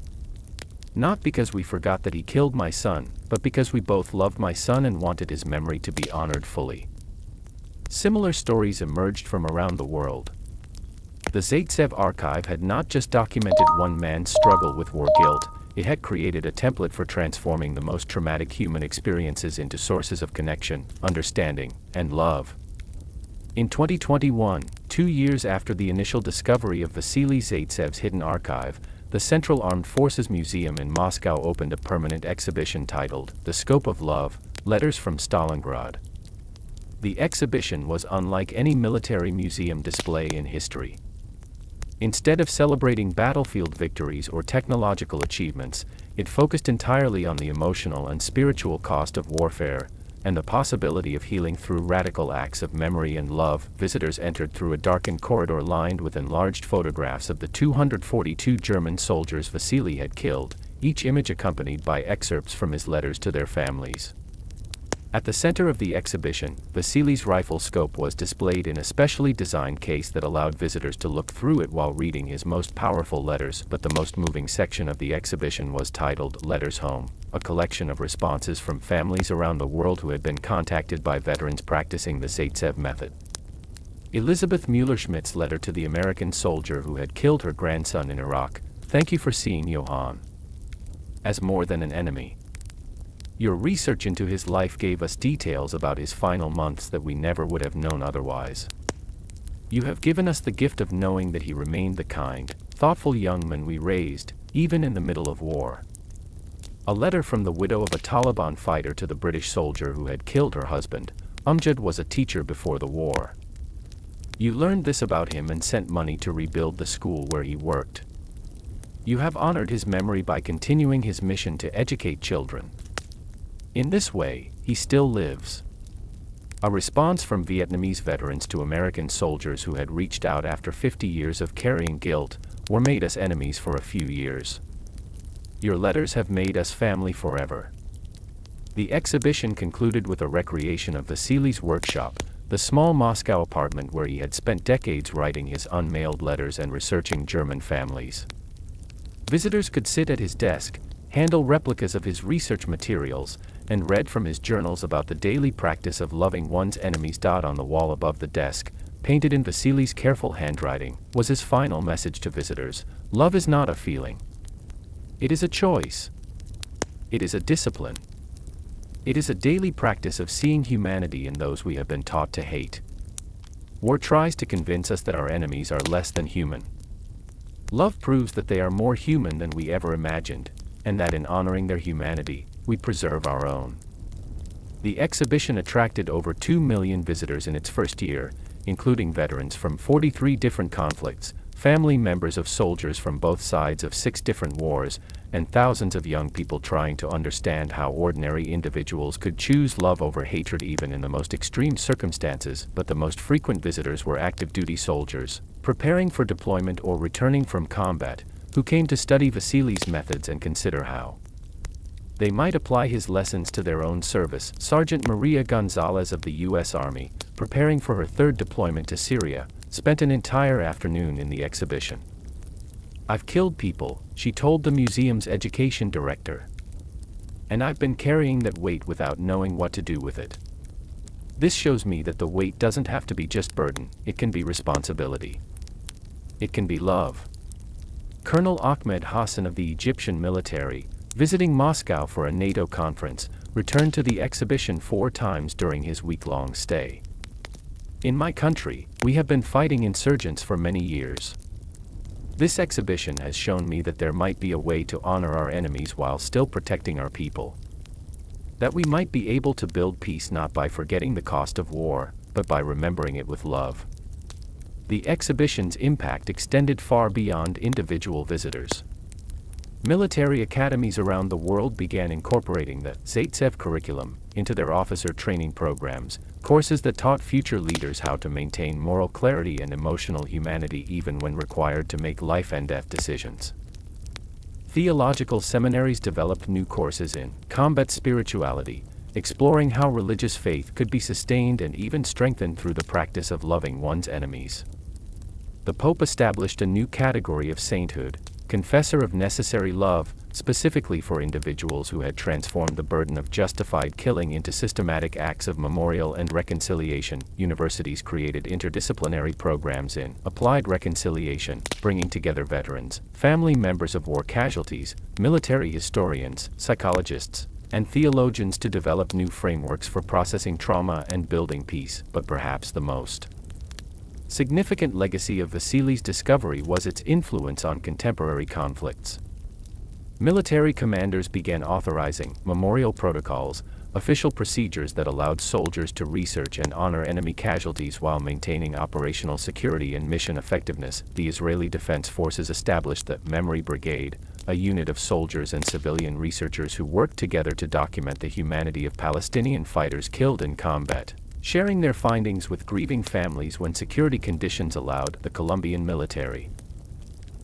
"Not because we forgot that he killed my son, but because we both loved my son and wanted his memory to be honored fully." Similar stories emerged from around the world. The Zaytsev archive had not just documented one man's struggle with war guilt, it had created a template for transforming the most traumatic human experiences into sources of connection, understanding, and love. In 2021, 2 years after the initial discovery of Vasili Zaytsev's hidden archive, the Central Armed Forces Museum in Moscow opened a permanent exhibition titled "The Scope of Love: Letters from Stalingrad." The exhibition was unlike any military museum display in history. Instead of celebrating battlefield victories or technological achievements, it focused entirely on the emotional and spiritual cost of warfare, and the possibility of healing through radical acts of memory and love. Visitors entered through a darkened corridor lined with enlarged photographs of the 242 German soldiers Vasili had killed, each image accompanied by excerpts from his letters to their families. At the center of the exhibition, Vasili's rifle scope was displayed in a specially designed case that allowed visitors to look through it while reading his most powerful letters. But the most moving section of the exhibition was titled "Letters Home," a collection of responses from families around the world who had been contacted by veterans practicing the Zaytsev method. Elizabeth Mueller-Schmidt's letter to the American soldier who had killed her grandson in Iraq: "Thank you for seeing Johan as more than an enemy. Your research into his life gave us details about his final months that we never would have known otherwise. You have given us the gift of knowing that he remained the kind, thoughtful young man we raised, even in the middle of war." A letter from the widow of a Taliban fighter to the British soldier who had killed her husband. Amjad was a teacher before the war. You learned this about him and sent money to rebuild the school where he worked. You have honored his memory by continuing his mission to educate children. In this way, he still lives. A response from Vietnamese veterans to American soldiers who had reached out after 50 years of carrying guilt, "War made us enemies for a few years. Your letters have made us family forever." The exhibition concluded with a recreation of Vasili's workshop, the small Moscow apartment where he had spent decades writing his unmailed letters and researching German families. Visitors could sit at his desk, handle replicas of his research materials, and read from his journals about the daily practice of loving one's enemies. On the wall above the desk, painted in Vasili's careful handwriting, was his final message to visitors: "Love is not a feeling. It is a choice. It is a discipline. It is a daily practice of seeing humanity in those we have been taught to hate. War tries to convince us that our enemies are less than human. Love proves that they are more human than we ever imagined, and that in honoring their humanity, we preserve our own." The exhibition attracted over 2 million visitors in its first year, including veterans from 43 different conflicts, family members of soldiers from both sides of 6 different wars, and thousands of young people trying to understand how ordinary individuals could choose love over hatred even in the most extreme circumstances. But the most frequent visitors were active duty soldiers, preparing for deployment or returning from combat, who came to study Vasili's methods and consider how they might apply his lessons to their own service. Sergeant Maria Gonzalez of the U.S. Army, preparing for her 3rd deployment to Syria, spent an entire afternoon in the exhibition. "I've killed people," she told the museum's education director. "And I've been carrying that weight without knowing what to do with it. This shows me that the weight doesn't have to be just burden, it can be responsibility. It can be love." Colonel Ahmed Hassan of the Egyptian military, visiting Moscow for a NATO conference, returned to the exhibition 4 times during his week-long stay. "In my country, we have been fighting insurgents for many years. This exhibition has shown me that there might be a way to honor our enemies while still protecting our people. That we might be able to build peace not by forgetting the cost of war, but by remembering it with love." The exhibition's impact extended far beyond individual visitors. Military academies around the world began incorporating the Zaytsev curriculum into their officer training programs, courses that taught future leaders how to maintain moral clarity and emotional humanity even when required to make life-and-death decisions. Theological seminaries developed new courses in combat spirituality, exploring how religious faith could be sustained and even strengthened through the practice of loving one's enemies. The Pope established a new category of sainthood, confessor of necessary love, specifically for individuals who had transformed the burden of justified killing into systematic acts of memorial and reconciliation. Universities created interdisciplinary programs in applied reconciliation, bringing together veterans, family members of war casualties, military historians, psychologists, and theologians to develop new frameworks for processing trauma and building peace. But perhaps the most significant legacy of Vasili's discovery was its influence on contemporary conflicts. Military commanders began authorizing memorial protocols, official procedures that allowed soldiers to research and honor enemy casualties while maintaining operational security and mission effectiveness. The Israeli Defense Forces established the Memory Brigade, a unit of soldiers and civilian researchers who worked together to document the humanity of Palestinian fighters killed in combat, sharing their findings with grieving families when security conditions allowed. The Colombian military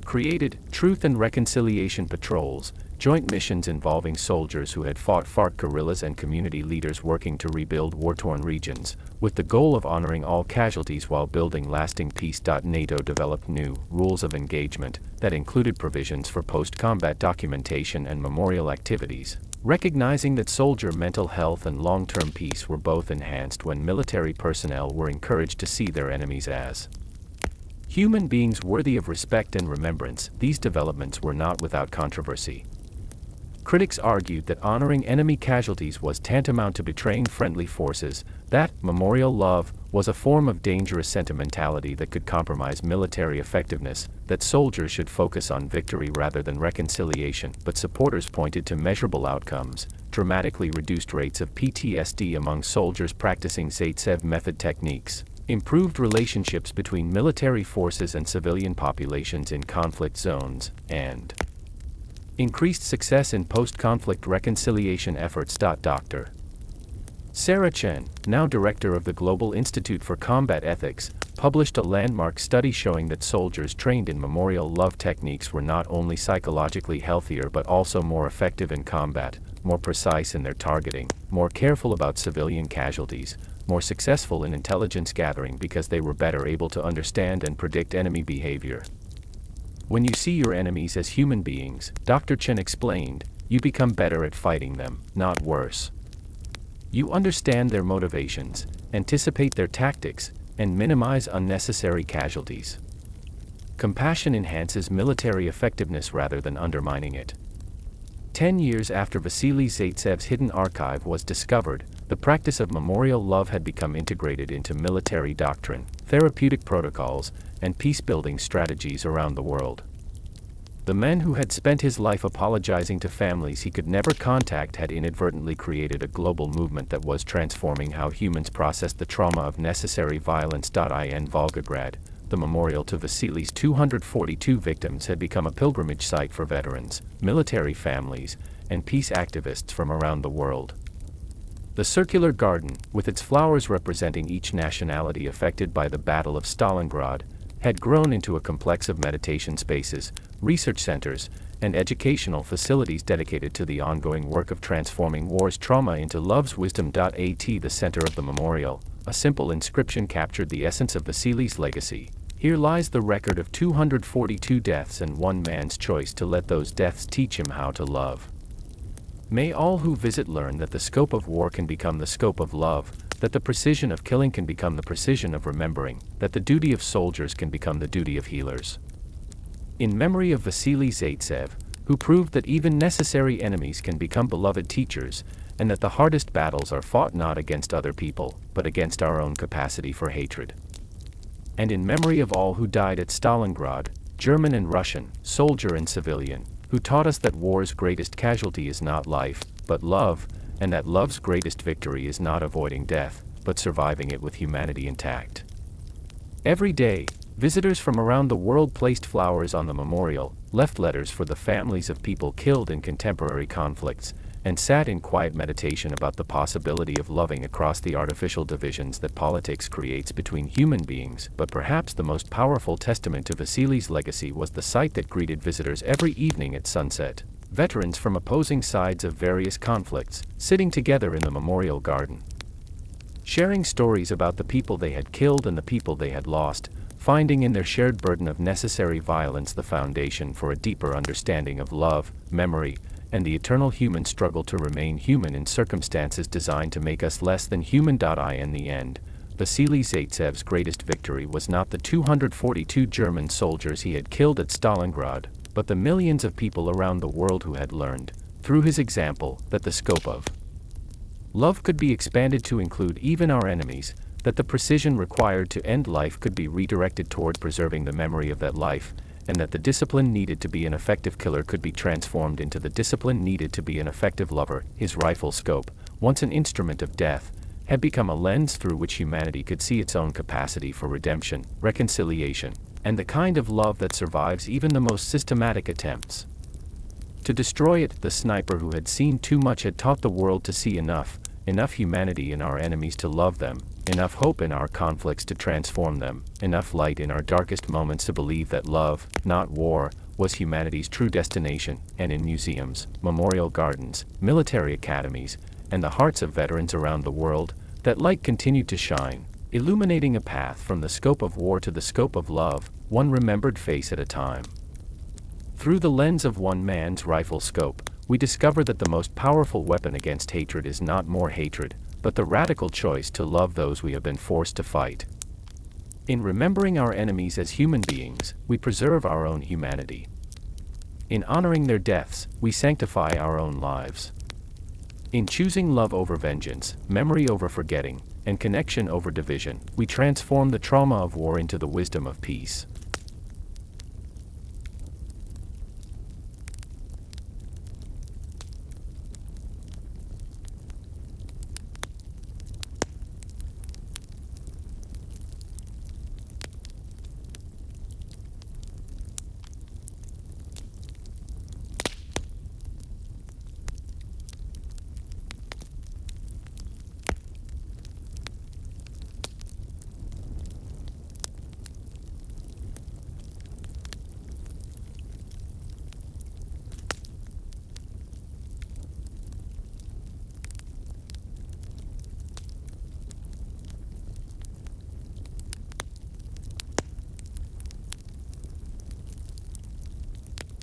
created Truth and Reconciliation Patrols, joint missions involving soldiers who had fought FARC guerrillas and community leaders working to rebuild war-torn regions, with the goal of honoring all casualties while building lasting peace. NATO developed new rules of engagement that included provisions for post-combat documentation and memorial activities, recognizing that soldier mental health and long-term peace were both enhanced when military personnel were encouraged to see their enemies as human beings worthy of respect and remembrance. These developments were not without controversy. Critics argued that honoring enemy casualties was tantamount to betraying friendly forces, that memorial love was a form of dangerous sentimentality that could compromise military effectiveness, that soldiers should focus on victory rather than reconciliation. But supporters pointed to measurable outcomes: dramatically reduced rates of PTSD among soldiers practicing Zaytsev method techniques, improved relationships between military forces and civilian populations in conflict zones, and increased success in post-conflict reconciliation efforts. Dr. Sarah Chen, now director of the Global Institute for Combat Ethics, published a landmark study showing that soldiers trained in memorial love techniques were not only psychologically healthier but also more effective in combat, more precise in their targeting, more careful about civilian casualties, more successful in intelligence gathering because they were better able to understand and predict enemy behavior. When you see your enemies as human beings, Dr. Chen explained, you become better at fighting them, not worse. You understand their motivations, anticipate their tactics, and minimize unnecessary casualties. Compassion enhances military effectiveness rather than undermining it. 10 years after Vasili Zaytsev's hidden archive was discovered, the practice of memorial love had become integrated into military doctrine, therapeutic protocols, and peace-building strategies around the world. The man who had spent his life apologizing to families he could never contact had inadvertently created a global movement that was transforming how humans processed the trauma of necessary violence. In Volgograd, the memorial to Vasili's 242 victims had become a pilgrimage site for veterans, military families, and peace activists from around the world. The circular garden, with its flowers representing each nationality affected by the Battle of Stalingrad, had grown into a complex of meditation spaces, research centers, and educational facilities dedicated to the ongoing work of transforming war's trauma into love's wisdom. At the center of the memorial, a simple inscription captured the essence of Vasili's legacy. Here lies the record of 242 deaths and one man's choice to let those deaths teach him how to love. May all who visit learn that the scope of war can become the scope of love, that the precision of killing can become the precision of remembering, that the duty of soldiers can become the duty of healers. In memory of Vasili Zaytsev, who proved that even necessary enemies can become beloved teachers, and that the hardest battles are fought not against other people, but against our own capacity for hatred. And in memory of all who died at Stalingrad, German and Russian, soldier and civilian, who taught us that war's greatest casualty is not life, but love, and that love's greatest victory is not avoiding death, but surviving it with humanity intact. Every day, visitors from around the world placed flowers on the memorial, left letters for the families of people killed in contemporary conflicts, and sat in quiet meditation about the possibility of loving across the artificial divisions that politics creates between human beings. But perhaps the most powerful testament to Vasili's legacy was the sight that greeted visitors every evening at sunset. Veterans from opposing sides of various conflicts, sitting together in the memorial garden, sharing stories about the people they had killed and the people they had lost, finding in their shared burden of necessary violence the foundation for a deeper understanding of love, memory, and the eternal human struggle to remain human in circumstances designed to make us less than human. In the end, Vasili Zaytsev's greatest victory was not the 242 German soldiers he had killed at Stalingrad, but the millions of people around the world who had learned, through his example, that the scope of love could be expanded to include even our enemies, that the precision required to end life could be redirected toward preserving the memory of that life, and that the discipline needed to be an effective killer could be transformed into the discipline needed to be an effective lover. His rifle scope, once an instrument of death, had become a lens through which humanity could see its own capacity for redemption, reconciliation, and the kind of love that survives even the most systematic attempts to destroy it. The sniper who had seen too much had taught the world to see enough humanity in our enemies to love them, enough hope in our conflicts to transform them, enough light in our darkest moments to believe that love, not war, was humanity's true destination. And in museums, memorial gardens, military academies, and the hearts of veterans around the world, that light continued to shine, illuminating a path from the scope of war to the scope of love, one remembered face at a time. Through the lens of one man's rifle scope, we discover that the most powerful weapon against hatred is not more hatred, but the radical choice to love those we have been forced to fight. In remembering our enemies as human beings, we preserve our own humanity. In honoring their deaths, we sanctify our own lives. In choosing love over vengeance, memory over forgetting, and connection over division, we transform the trauma of war into the wisdom of peace.